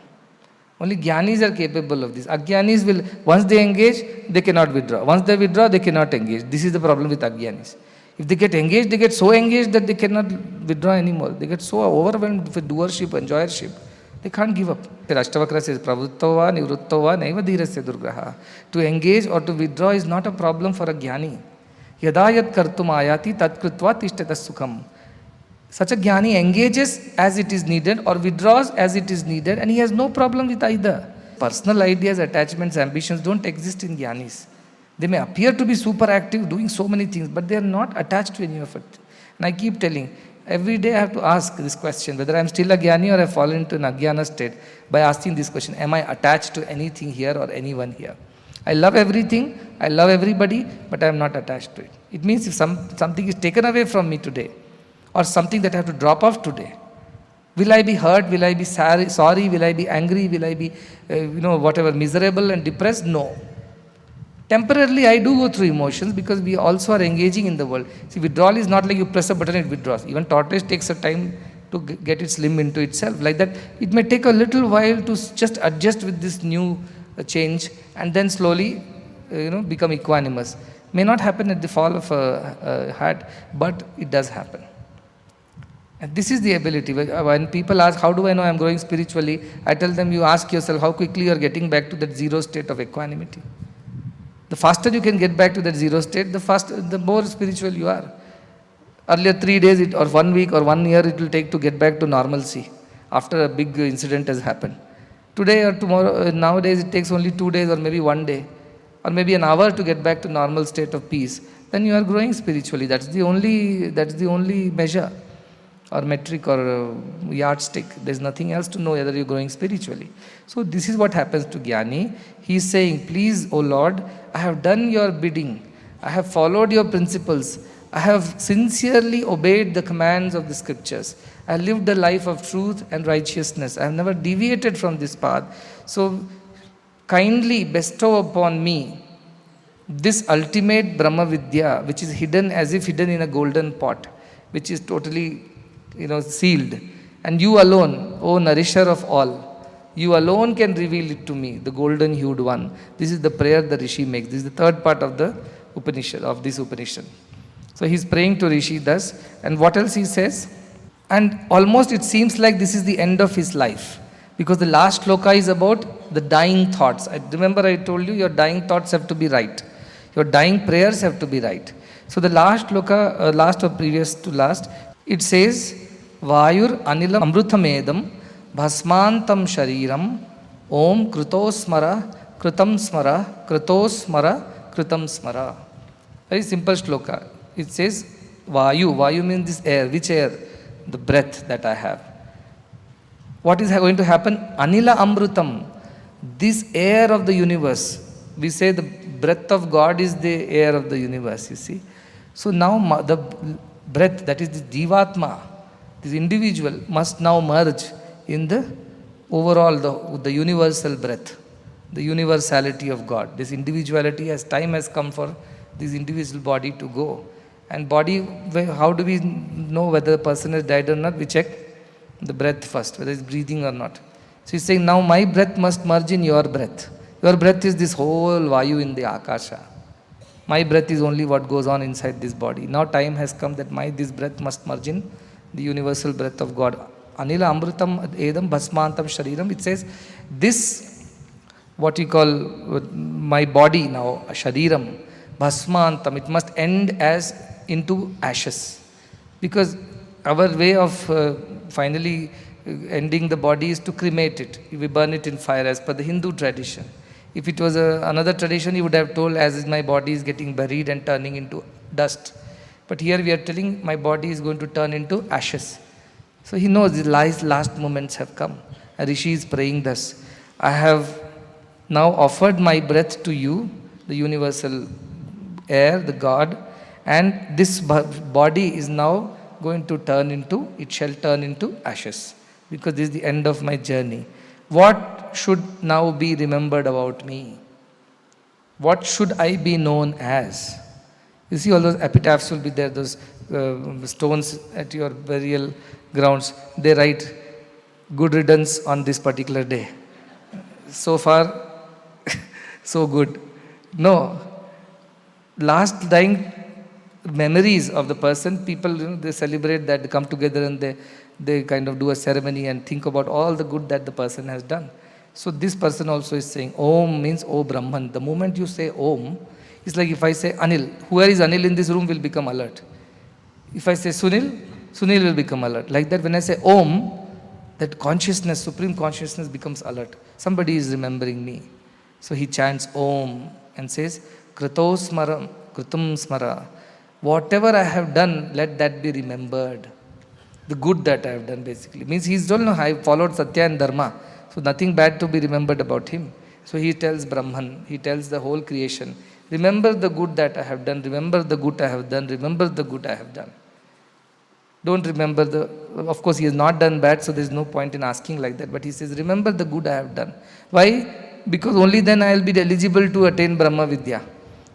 A: Only jnanis are capable of this. Ajnanis will, once they engage, they cannot withdraw. Once they withdraw, they cannot engage. This is the problem with ajnanis. If they get engaged, they get so engaged that they cannot withdraw anymore. They get so overwhelmed with doership, enjoyership. They can't give up. Ashtavakra says, Pravruttava, Nivruttava, Naiva Dhirasya Durgraha. To engage or to withdraw is not a problem for a jnani. Yadayat kartum ayati tat krutva tishtata sukham. Such a jnani engages as it is needed or withdraws as it is needed, and he has no problem with either. Personal ideas, attachments, ambitions don't exist in jnanis. They may appear to be super active, doing so many things, but they are not attached to any of it. And I keep telling, every day I have to ask this question, whether I am still a jnani or I have fallen into an ajnana state, by asking this question, am I attached to anything here or anyone here? I love everything, I love everybody, but I am not attached to it. It means if something is taken away from me today, or something that I have to drop off today, Will I be hurt? Will I be sorry? Will I be angry? Will I be, whatever, miserable and depressed? No. Temporarily, I do go through emotions because we also are engaging in the world. See, withdrawal is not like you press a button, it withdraws. Even tortoise takes a time to get its limb into itself. Like that, it may take a little while to just adjust with this new change and then slowly, become equanimous. May not happen at the fall of a hat, but it does happen. And this is the ability. When people ask, how do I know I'm growing spiritually? I tell them, you ask yourself how quickly you're getting back to that zero state of equanimity. The faster you can get back to that zero state, the more spiritual you are. Earlier 3 days or 1 week or 1 year it will take to get back to normalcy after a big incident has happened. Today or tomorrow, nowadays it takes only 2 days or maybe 1 day or maybe an hour to get back to normal state of peace. Then you are growing spiritually. That's the only measure or metric or yardstick. There's nothing else to know whether you're growing spiritually. So this is what happens to Jnani. He's saying, please, O Lord, I have done your bidding. I have followed your principles. I have sincerely obeyed the commands of the scriptures. I lived a life of truth and righteousness. I have never deviated from this path. So kindly bestow upon me this ultimate Brahma Vidya, which is hidden as if hidden in a golden pot, which is totally sealed. And you alone, O nourisher of all, you alone can reveal it to me, the golden hued one. This is the prayer the Rishi makes. This is the third part of the Upanishad, of this Upanishad. So he's praying to Rishi thus. And what else he says? And almost it seems like this is the end of his life. Because the last shloka is about the dying thoughts. Remember I told you your dying thoughts have to be right. Your dying prayers have to be right. So the last shloka, last or previous to last, it says, Vayur anilam amrutamedam bhasmantam shariram om krutosmara krutam smara krutosmara krutam smara. Very simple shloka. It says Vayu. Vayu means this air. Which air? The breath that I have. What is going to happen? Anila amrutam. This air of the universe. We say the breath of God is the air of the universe, you see. So now the breath, that is the Jivatma, this individual must now merge in the overall, the universal breath, the universality of God. This individuality, as time has come for this individual body to go. And body, how do we know whether the person has died or not? We check the breath first, whether it's breathing or not. So he's saying, now my breath must merge in your breath. Your breath is this whole Vayu in the Akasha. My breath is only what goes on inside this body. Now time has come that this breath must merge in the universal breath of God. Anila amrutam edam bhasmantam shariram. It says, this, what we call my body now, shariram, bhasmantam, it must end as into ashes. Because our way of finally ending the body is to cremate it. We burn it in fire as per the Hindu tradition. If it was another tradition, he would have told, as my body is getting buried and turning into dust. But here we are telling, my body is going to turn into ashes. So he knows the last moments have come. And Rishi is praying thus, I have now offered my breath to you, the universal air, the God, and this body is now going to it shall turn into ashes. Because this is the end of my journey. What should now be remembered about me? What should I be known as? You see all those epitaphs will be there, those stones at your burial grounds. They write, good riddance on this particular day. So far, so good. No. Last dying memories of the person, people, they celebrate that, they come together and they kind of do a ceremony and think about all the good that the person has done. So this person also is saying, Om means O Brahman. The moment you say Om, it's like if I say Anil, whoever is Anil in this room will become alert. If I say Sunil, Sunil will become alert. Like that, when I say Om, that consciousness, supreme consciousness becomes alert. Somebody is remembering me. So he chants Om and says, Kritosmaram, Kritam Smara. Whatever I have done, let that be remembered. The good that I have done, basically. Means he's told, no, I followed Satya and Dharma. So nothing bad to be remembered about him. So he tells Brahman, he tells the whole creation, remember the good that I have done, remember the good I have done, remember the good I have done. Don't remember of course he has not done bad, so there is no point in asking like that. But he says, remember the good I have done. Why? Because only then I will be eligible to attain Brahma Vidya.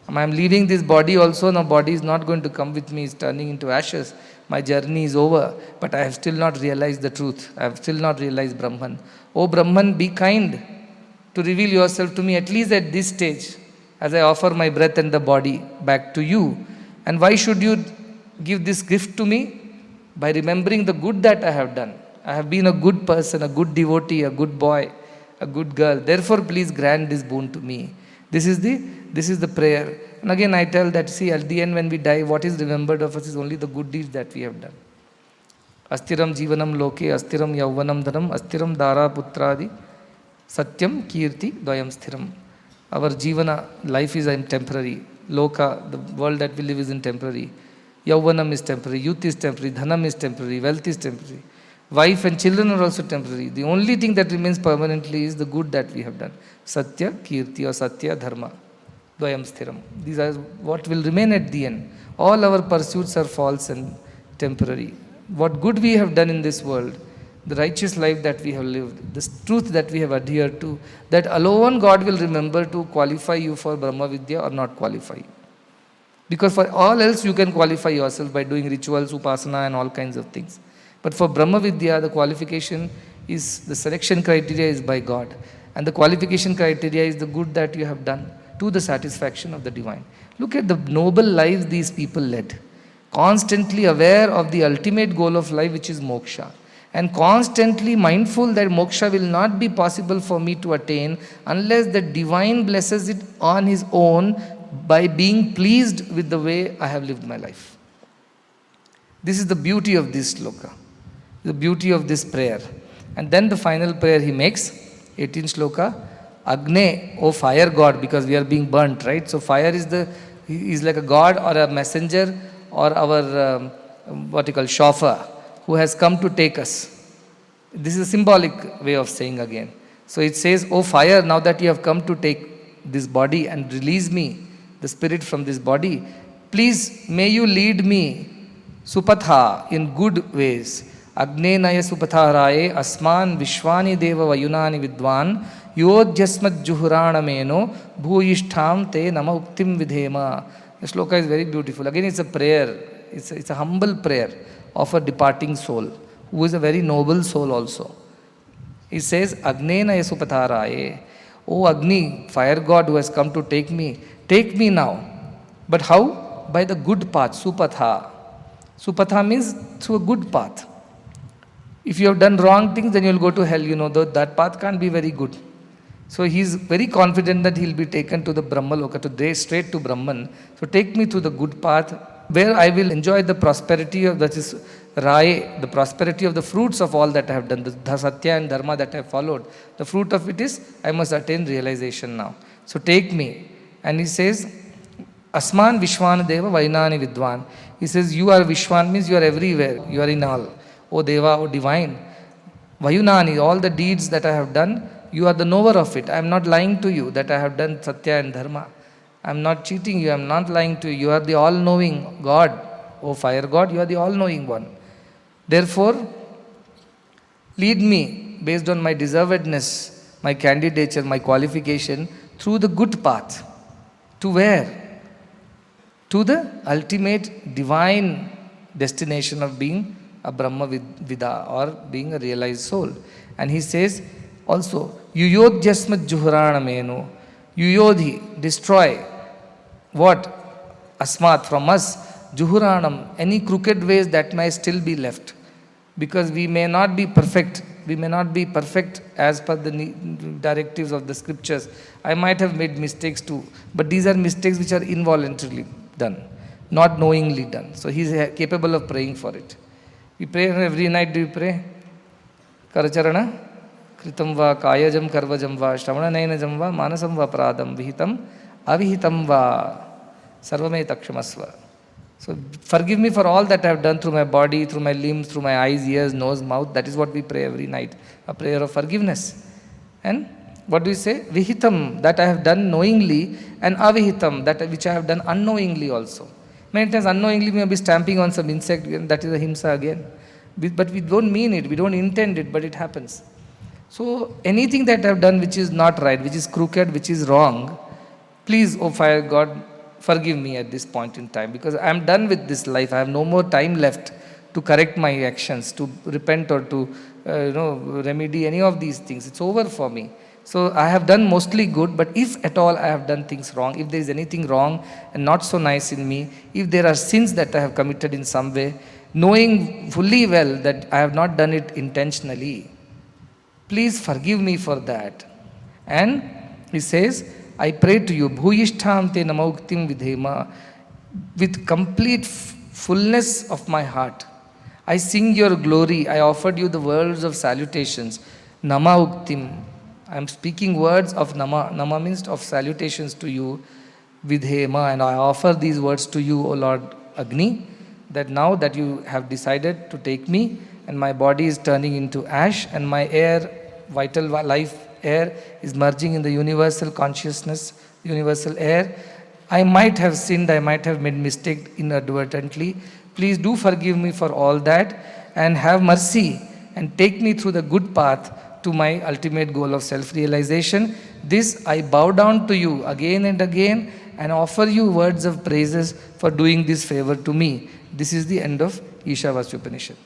A: I am leaving this body also. Now body is not going to come with me, it's turning into ashes. My journey is over, but I have still not realized the truth. I have still not realized Brahman. Oh Brahman, be kind to reveal yourself to me, at least at this stage, as I offer my breath and the body back to you. And why should you give this gift to me? By remembering the good that I have done. I have been a good person, a good devotee, a good boy, a good girl. Therefore, please grant this boon to me. This is the prayer. And again I tell that, see, at the end when we die, what is remembered of us is only the good deeds that we have done. Astiram jivanam loke, astiram yauvanam dhanam, astiram dara putradi, satyam kirti dvayam sthiram. Our jivana, life is temporary. Loka, the world that we live is temporary. Yauvanam is temporary, youth is temporary, dhanam is temporary, wealth is temporary. Wife and children are also temporary. The only thing that remains permanently is the good that we have done. Satya, Kirti, or Satya, Dharma, Dvayam Sthiram. These are what will remain at the end. All our pursuits are false and temporary. What good we have done in this world, the righteous life that we have lived, the truth that we have adhered to, that alone God will remember to qualify you for Brahma Vidya or not qualify you. Because for all else you can qualify yourself by doing rituals, upasana and all kinds of things. But for Brahma Vidya, the qualification is, the selection criteria is by God. And the qualification criteria is the good that you have done to the satisfaction of the divine. Look at the noble lives these people led. Constantly aware of the ultimate goal of life, which is moksha. And constantly mindful that moksha will not be possible for me to attain unless the divine blesses it on his own by being pleased with the way I have lived my life. This is the beauty of this sloka, the beauty of this prayer. And then the final prayer he makes, 18th sloka, Agne, O fire god, because we are being burnt, right? So fire is like a god or a messenger or our, what you call, shofar, who has come to take us. This is a symbolic way of saying again. So it says, O fire, now that you have come to take this body and release me, the spirit from this body, please may you lead me supatha in good ways. Agne naya supatha raye asman vishwani deva vayunani vidwan yodhyasmat juhurana meno bhuyishtham te nama uktim vidhema. The sloka is very beautiful. Again, it's a prayer. It's a humble prayer of a departing soul, who is a very noble soul also. He says, Agne naya supatha raye. O Agni, fire god who has come to take me now. But how? By the good path, supatha. Supatha means through a good path. If you have done wrong things, then you will go to hell. You know, that path can't be very good. So he is very confident that he will be taken to the Brahma Loka, straight to Brahman. So take me to the good path, where I will enjoy the prosperity of, that is Rai, the prosperity of the fruits of all that I have done, the Satya and Dharma that I have followed. The fruit of it is, I must attain realization now. So take me. And he says, Asman Vishwan Deva Vainani Vidwan. He says, you are Vishwan, means you are everywhere, you are in all. O Deva, O Divine. Vayunani, all the deeds that I have done, you are the knower of it. I am not lying to you that I have done Satya and Dharma. I am not cheating you, I am not lying to you. You are the all-knowing God. O fire God, you are the all-knowing one. Therefore, lead me based on my deservedness, my candidature, my qualification, through the good path. To where? To the ultimate divine destination of being a Brahma Vida, or being a realized soul. And he says also, Yuyodhyasmat Juhurana Meno. Yuyodhi, destroy. What? Asmat, from us. Juhuranam, any crooked ways that may still be left. Because we may not be perfect. We may not be perfect as per the directives of the scriptures. I might have made mistakes too. But these are mistakes which are involuntarily done, not knowingly done. So he is capable of praying for it. We pray every night. Do you pray? Karacharana, kritam va, kayajam karvajam va, shravana nayanajam va, manasam va pradam, vihitam, avihitam va, sarvame takshamasva. So forgive me for all that I have done through my body, through my limbs, through my eyes, ears, nose, mouth. That is what we pray every night. A prayer of forgiveness. And what do we say? Vihitam, that I have done knowingly, and avihitam, that which I have done unknowingly also. Many times unknowingly we may be stamping on some insect, and that is a himsa again. But we don't mean it, we don't intend it, but it happens. So anything that I have done which is not right, which is crooked, which is wrong, please, oh fire God, forgive me at this point in time, because I am done with this life. I have no more time left to correct my actions, to repent or to remedy any of these things. It's over for me. So I have done mostly good, but if at all I have done things wrong, if there is anything wrong and not so nice in me, if there are sins that I have committed in some way, knowing fully well that I have not done it intentionally, please forgive me for that. And he says, I pray to you, Bhuyishtham te namauktim vidhema, with complete fullness of my heart. I sing your glory. I offered you the words of salutations. Namauktim. I am speaking words of Nama. Nama means of salutations to you, vidhema, and I offer these words to you, O Lord Agni, that now that you have decided to take me, and my body is turning into ash, and my air, vital life air, is merging in the universal consciousness, universal air. I might have sinned, I might have made mistake inadvertently. Please do forgive me for all that, and have mercy and take me through the good path to my ultimate goal of self-realization. This I bow down to you again and again and offer you words of praises for doing this favor to me. This is the end of Ishavasya Upanishad.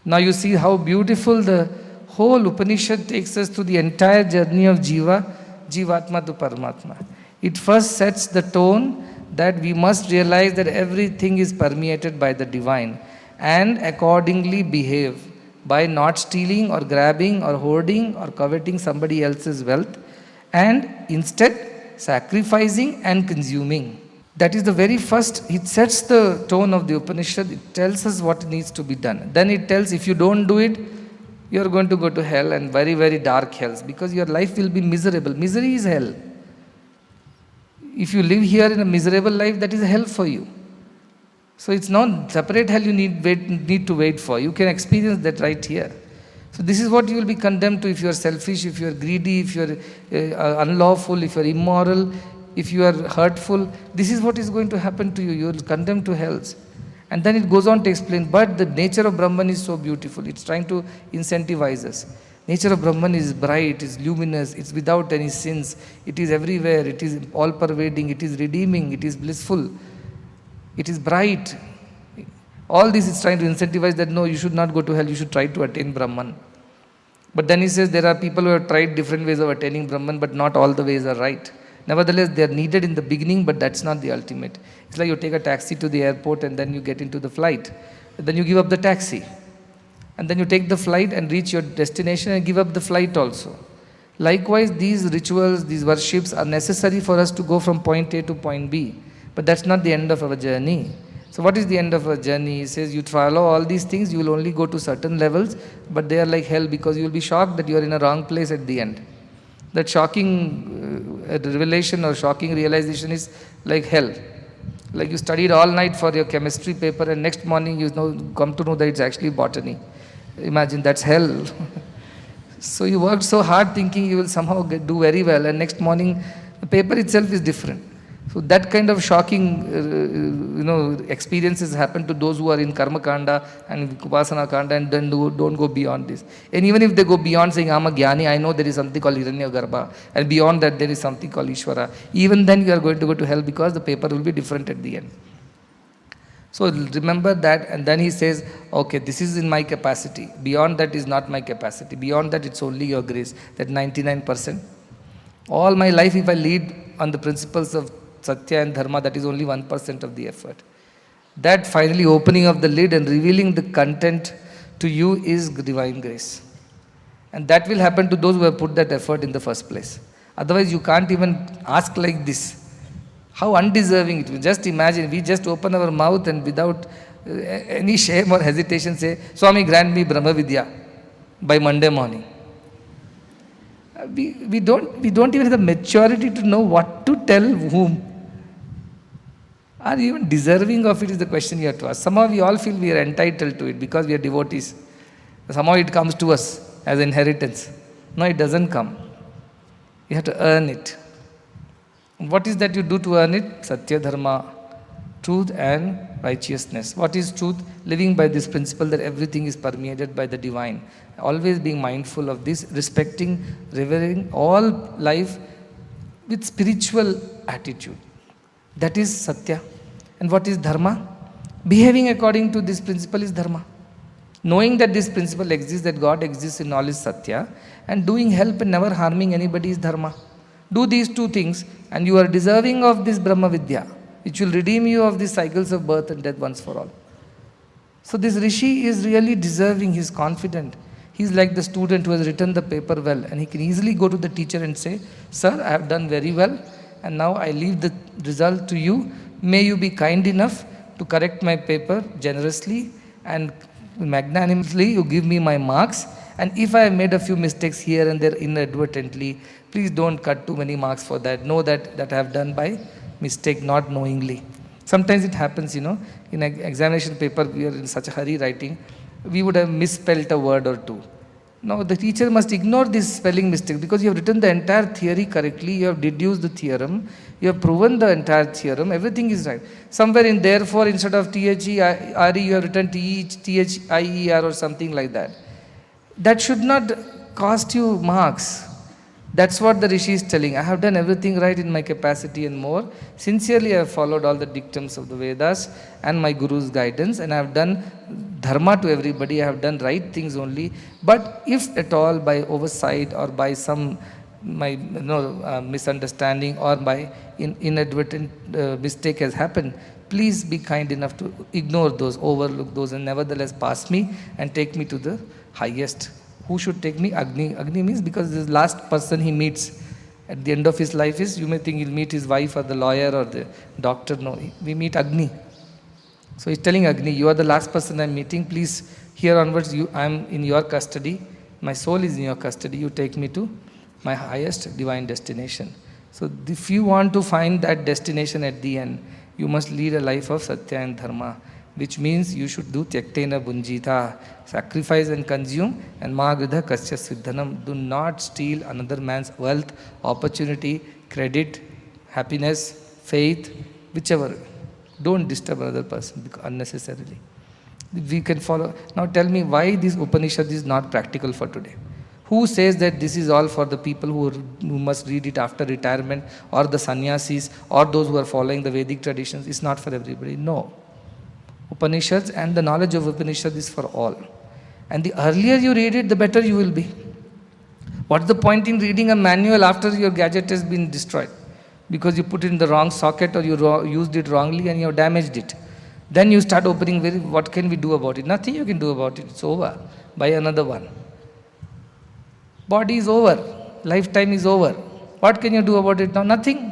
A: Now you see how beautiful the whole Upanishad takes us through the entire journey of Jivatma to Paramatma. It first sets the tone that we must realize that everything is permeated by the divine and accordingly behave by not stealing or grabbing or hoarding or coveting somebody else's wealth, and instead sacrificing and consuming. That is the very first, it sets the tone of the Upanishad. It tells us what needs to be done. Then it tells if you don't do it, you are going to go to hell, and very, very dark hells, because your life will be miserable. Misery is hell. If you live here in a miserable life, that is hell for you. So it's not separate hell you need to wait for. You can experience that right here. So this is what you will be condemned to if you are selfish, if you are greedy, if you are unlawful, if you are immoral, if you are hurtful. This is what is going to happen to you. You will condemn to hells. And then it goes on to explain, but the nature of Brahman is so beautiful. It's trying to incentivize us. Nature of Brahman is bright, it's luminous, it's without any sins. It is everywhere, it is all-pervading, it is redeeming, it is blissful. It is bright. All this is trying to incentivize that no, you should not go to hell, you should try to attain Brahman. But then he says there are people who have tried different ways of attaining Brahman, but not all the ways are right. Nevertheless, they are needed in the beginning, but that's not the ultimate. It's like you take a taxi to the airport and then you get into the flight. Then you give up the taxi. And then you take the flight and reach your destination and give up the flight also. Likewise, these rituals, these worships are necessary for us to go from point A to point B. But that's not the end of our journey. So what is the end of our journey? He says you follow all these things, you will only go to certain levels, but they are like hell, because you will be shocked that you are in a wrong place at the end. That shocking revelation or shocking realization is like hell. Like you studied all night for your chemistry paper and next morning you come to know that it's actually botany. Imagine, that's hell. So you worked so hard thinking you will somehow do very well, and next morning the paper itself is different. So that kind of shocking experiences happen to those who are in Karma Kanda and Upasana Kanda and then don't go beyond this. And even if they go beyond saying, I'm a Jnani, I know there is something called hiranyagarbha, and beyond that there is something called Ishvara. Even then you are going to go to hell, because the paper will be different at the end. So remember that, and then he says, okay, this is in my capacity. Beyond that is not my capacity. Beyond that it's only your grace, that 99%. All my life if I lead on the principles of Satya and Dharma, that is only 1% of the effort. That finally opening of the lid and revealing the content to you is divine grace. And that will happen to those who have put that effort in the first place. Otherwise you can't even ask like this. How undeserving it will. Just imagine, we just open our mouth and without any shame or hesitation say, Swami, grant me Brahma Vidya by Monday morning. We don't even have the maturity to know what to tell whom. Are you even deserving of it is the question you have to ask. Somehow we all feel we are entitled to it because we are devotees. Somehow it comes to us as inheritance. No, it doesn't come. You have to earn it. What is that you do to earn it? Satya Dharma. truth and righteousness. What is truth? Living by this principle that everything is permeated by the divine. Always being mindful of this, respecting, revering all life with spiritual attitude. That is Satya. And what is Dharma? Behaving according to this principle is Dharma. Knowing that this principle exists, that God exists in all is Satya, and doing help and never harming anybody is Dharma. Do these two things and you are deserving of this Brahma Vidya, which will redeem you of the cycles of birth and death once for all. So this Rishi is really deserving, he is confident. He is like the student who has written the paper well, and he can easily go to the teacher and say, "Sir, I have done very well, and now I leave the result to you. May you be kind enough to correct my paper generously and magnanimously you give me my marks. And if I have made a few mistakes here and there inadvertently, please don't cut too many marks for that. Know that I have done by mistake, not knowingly." Sometimes it happens, in an examination paper, we are in such a hurry writing, we would have misspelled a word or two. Now the teacher must ignore this spelling mistake because you have written the entire theory correctly, you have deduced the theorem, you have proven the entire theorem, everything is right. Somewhere in therefore, instead of THERE, you have written THIER or something like that. That should not cost you marks. That's what the Rishi is telling. I have done everything right in my capacity and more. Sincerely, I have followed all the dictums of the Vedas and my Guru's guidance, and I have done dharma to everybody. I have done right things only. But if at all by oversight or by some misunderstanding or by inadvertent mistake has happened, please be kind enough to ignore those, overlook those, and nevertheless pass me and take me to the highest. Who should take me? Agni. Agni means because the last person he meets at the end of his life is, you may think he'll meet his wife or the lawyer or the doctor. No, we meet Agni. So he's telling Agni, you are the last person I'm meeting. Please, here onwards, I'm in your custody. My soul is in your custody. You take me to my highest divine destination. So if you want to find that destination at the end, you must lead a life of Satya and Dharma, which means you should do Tyaktena Bunjita, sacrifice and consume, and Magridha Kasya Siddhanam. Do not steal another man's wealth, opportunity, credit, happiness, faith, whichever. Don't disturb another person unnecessarily. We can follow. Now tell me why this Upanishad is not practical for today. Who says that this is all for the people who must read it after retirement, or the sannyasis, or those who are following the Vedic traditions? It's not for everybody. No. Upanishads and the knowledge of Upanishad is for all. And the earlier you read it, the better you will be. What's the point in reading a manual after your gadget has been destroyed? Because you put it in the wrong socket or you used it wrongly and you have damaged it. Then you start opening, what can we do about it? Nothing you can do about it. It's over. Buy another one. Body is over. Lifetime is over. What can you do about it now? Nothing.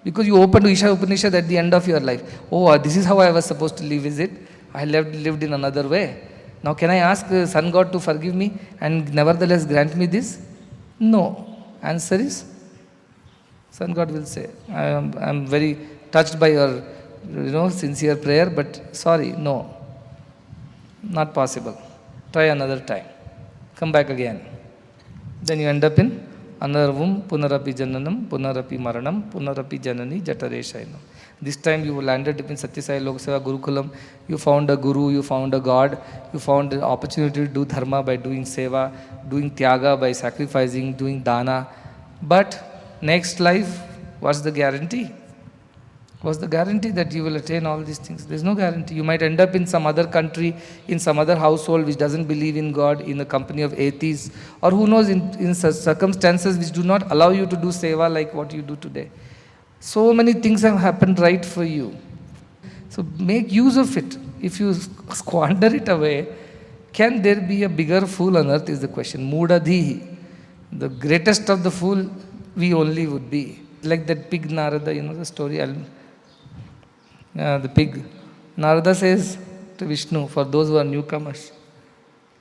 A: Because you opened Isha Upanishad at the end of your life. Oh, this is how I was supposed to live, is it? I lived in another way. Now can I ask Sun God to forgive me and nevertheless grant me this? No. Answer is, Sun God will say, I am very touched by your sincere prayer, but sorry, no. Not possible. Try another time. Come back again. Then you end up in Anarvum Punarapi Jananam, Punarapi Maranam, Punarapi Janani Jatareshainam. This time you landed in Satyasai Lokaseva Gurukulam. You found a guru, you found a god, you found an opportunity to do dharma by doing seva, doing tyaga by sacrificing, doing dana. But next life, what's the guarantee? What's the guarantee that you will attain all these things? There's no guarantee. You might end up in some other country, in some other household which doesn't believe in God, in the company of atheists, or who knows, in circumstances which do not allow you to do seva like what you do today. So many things have happened right for you. So make use of it. If you squander it away, can there be a bigger fool on earth is the question. Mudadhihi. The greatest of the fool we only would be. Like that pig Narada, the story. The pig. Narada says to Vishnu, for those who are newcomers,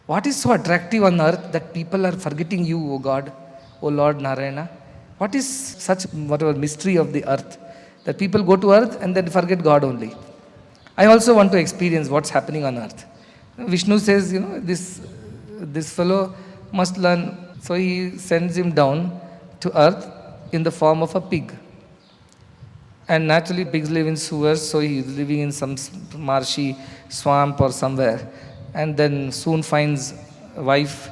A: what is so attractive on earth that people are forgetting you, O God, O Lord Narayana? What is such whatever mystery of the earth that people go to earth and then forget God only? I also want to experience what's happening on earth. Vishnu says, this fellow must learn. So he sends him down to earth in the form of a pig. And naturally, pigs live in sewers, so he's living in some marshy swamp or somewhere. And then soon finds a wife.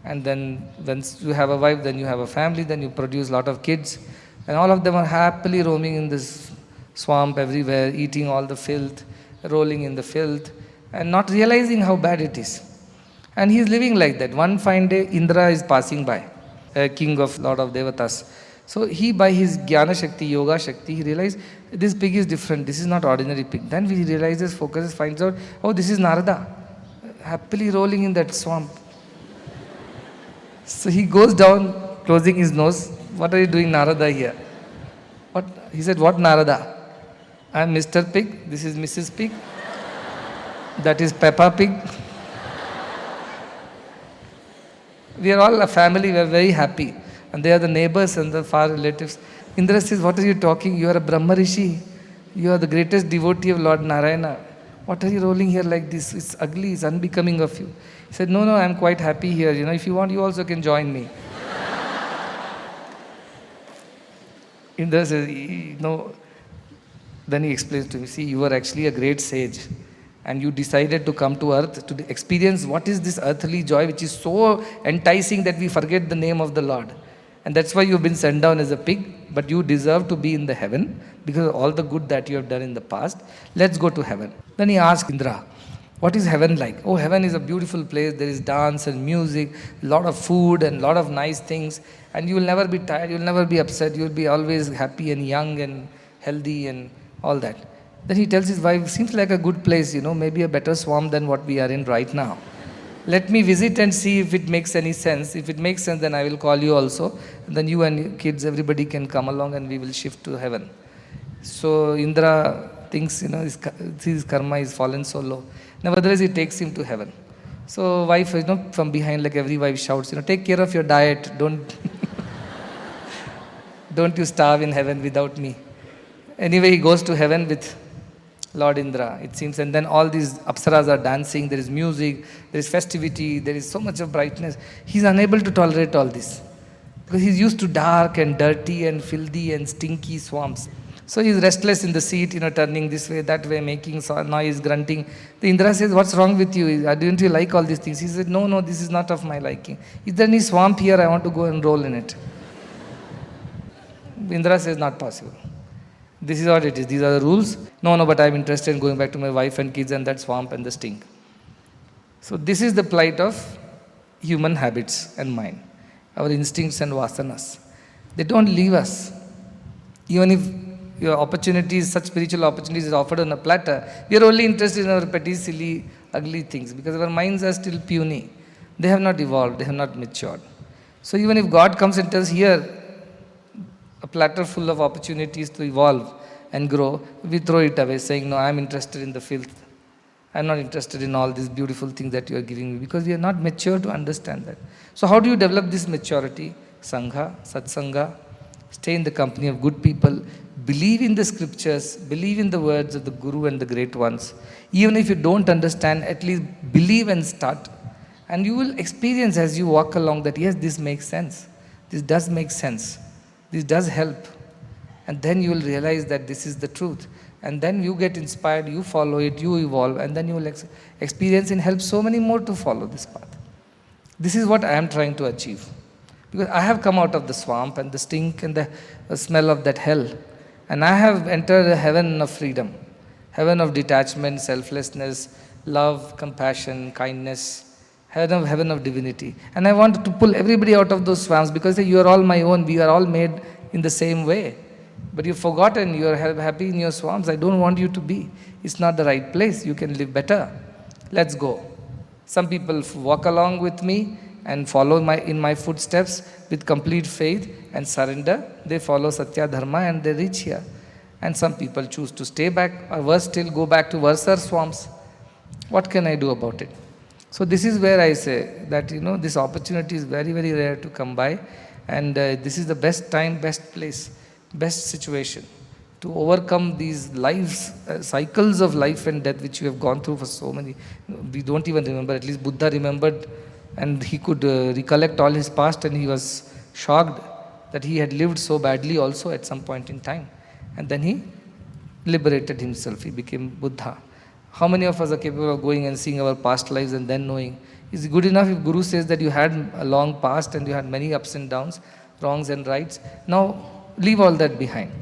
A: And then, once you have a wife, then you have a family, then you produce a lot of kids. And all of them are happily roaming in this swamp everywhere, eating all the filth, rolling in the filth, and not realizing how bad it is. And he is living like that. One fine day, Indra is passing by, a king of Lord of Devatas. So he, by his Jnana Shakti, Yoga Shakti, he realized this pig is different. This is not ordinary pig. Then he realizes, focuses, finds out, oh, this is Narada, happily rolling in that swamp. So he goes down, closing his nose. What are you doing, Narada, here? What? He said, what Narada? I am Mr. Pig. This is Mrs. Pig. That is Peppa Pig. We are all a family. We are very happy. And they are the neighbors and the far relatives. Indra says, what are you talking? You are a Brahma Rishi. You are the greatest devotee of Lord Narayana. What are you rolling here like this? It's ugly. It's unbecoming of you. He said, no, I am quite happy here. If you want, you also can join me. Indra says, no. Then he explains to me, see, you are actually a great sage. And you decided to come to earth to experience what is this earthly joy which is so enticing that we forget the name of the Lord. And that's why you've been sent down as a pig, but you deserve to be in the heaven because of all the good that you have done in the past. Let's go to heaven. Then he asked Indra, what is heaven like? Oh, heaven is a beautiful place. There is dance and music, a lot of food and a lot of nice things. And you will never be tired, you will never be upset. You will be always happy and young and healthy and all that. Then he tells his wife, seems like a good place, maybe a better swamp than what we are in right now. Let me visit and see if it makes any sense. If it makes sense, then I will call you also. And then you and your kids, everybody can come along and we will shift to heaven. So Indra thinks, his karma is fallen so low. Nevertheless, he takes him to heaven. So wife, from behind, like every wife shouts, take care of your diet. Don't you starve in heaven without me. Anyway, he goes to heaven with Lord Indra, it seems, and then all these apsaras are dancing, there is music, there is festivity, there is so much of brightness. He's unable to tolerate all this because he's used to dark and dirty and filthy and stinky swamps. So he's restless in the seat, turning this way, that way, making noise, grunting. The Indra says, what's wrong with you? Don't you like all these things? He said, no, this is not of my liking. Is there any swamp here? I want to go and roll in it. Indra says, not possible. This is what it is. These are the rules. No, but I'm interested in going back to my wife and kids and that swamp and the stink. So this is the plight of human habits and mind. Our instincts and vasanas. They don't leave us. Even if your opportunities, such spiritual opportunities is offered on a platter, we are only interested in our petty, silly, ugly things because our minds are still puny. They have not evolved. They have not matured. So even if God comes and tells here, a platter full of opportunities to evolve and grow, we throw it away saying, no, I'm interested in the filth. I'm not interested in all these beautiful things that you are giving me because we are not mature to understand that. So how do you develop this maturity? Sangha, satsanga, stay in the company of good people, believe in the scriptures, believe in the words of the Guru and the great ones. Even if you don't understand, at least believe and start. And you will experience as you walk along that, yes, this makes sense. This does make sense. This does help. And then you will realize that this is the truth. And then you get inspired, you follow it, you evolve, and then you will experience and help so many more to follow this path. This is what I am trying to achieve. Because I have come out of the swamp and the stink and the smell of that hell. And I have entered a heaven of freedom. Heaven of detachment, selflessness, love, compassion, kindness. Heaven of divinity. And I want to pull everybody out of those swamps because you are all my own. We are all made in the same way. But you've forgotten, you are happy in your swamps. I don't want you to be. It's not the right place. You can live better. Let's go. Some people walk along with me and follow in my footsteps with complete faith and surrender. They follow Satya Dharma and they reach here. And some people choose to stay back or worse still go back to worser swamps. What can I do about it? So this is where I say that, this opportunity is very, very rare to come by. And this is the best time, best place, best situation to overcome these lives, cycles of life and death which we have gone through for so many. We don't even remember. At least Buddha remembered and he could recollect all his past and he was shocked that he had lived so badly also at some point in time. And then he liberated himself. He became Buddha. How many of us are capable of going and seeing our past lives and then knowing? Is it good enough if Guru says that you had a long past and you had many ups and downs, wrongs and rights? Now, leave all that behind.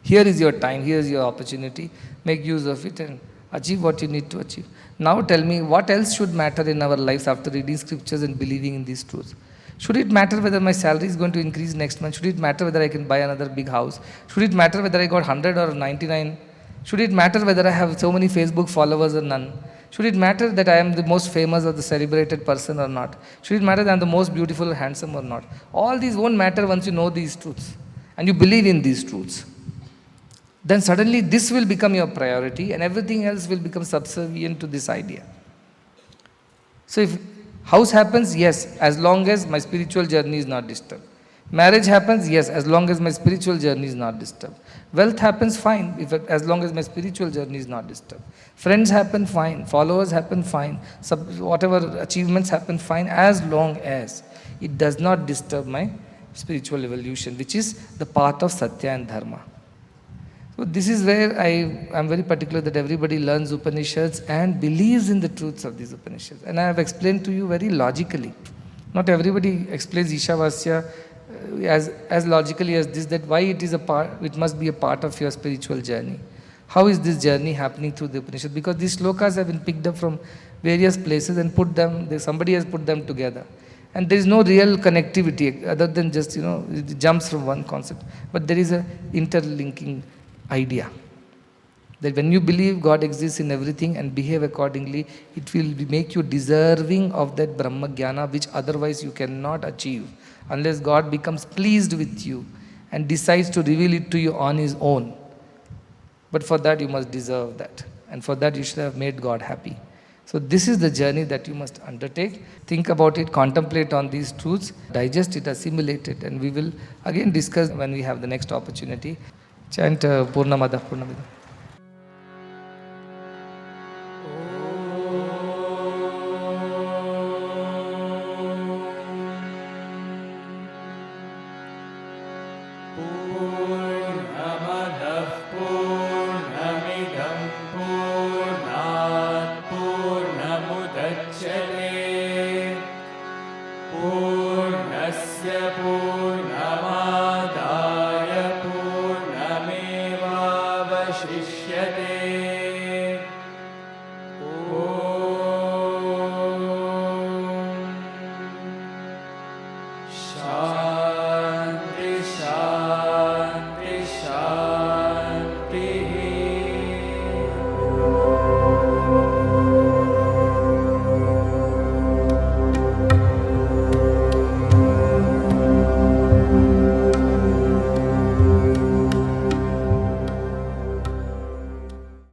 A: Here is your time, here is your opportunity. Make use of it and achieve what you need to achieve. Now tell me, what else should matter in our lives after reading scriptures and believing in these truths? Should it matter whether my salary is going to increase next month? Should it matter whether I can buy another big house? Should it matter whether I got 100 or 99? Should it matter whether I have so many Facebook followers or none? Should it matter that I am the most famous or the celebrated person or not? Should it matter that I am the most beautiful or handsome or not? All these won't matter once you know these truths and you believe in these truths. Then suddenly this will become your priority and everything else will become subservient to this idea. So if house happens, yes, as long as my spiritual journey is not disturbed. Marriage happens, yes, as long as my spiritual journey is not disturbed. Wealth happens, fine, as long as my spiritual journey is not disturbed. Friends happen, fine. Followers happen, fine. Whatever achievements happen, fine, as long as it does not disturb my spiritual evolution, which is the path of Satya and Dharma. So this is where I am very particular that everybody learns Upanishads and believes in the truths of these Upanishads. And I have explained to you very logically. Not everybody explains Ishavasya as logically as this, that why it must be a part of your spiritual journey. How is this journey happening through the Upanishad? Because these slokas have been picked up from various places and somebody has put them together. And there is no real connectivity other than just, it jumps from one concept. But there is a interlinking idea. That when you believe God exists in everything and behave accordingly, it will make you deserving of that Brahma Jnana, which otherwise you cannot achieve unless God becomes pleased with you and decides to reveal it to you on His own. But for that you must deserve that. And for that you should have made God happy. So this is the journey that you must undertake. Think about it, contemplate on these truths, digest it, assimilate it, and we will again discuss when we have the next opportunity. Chant Purnamada Purnamida.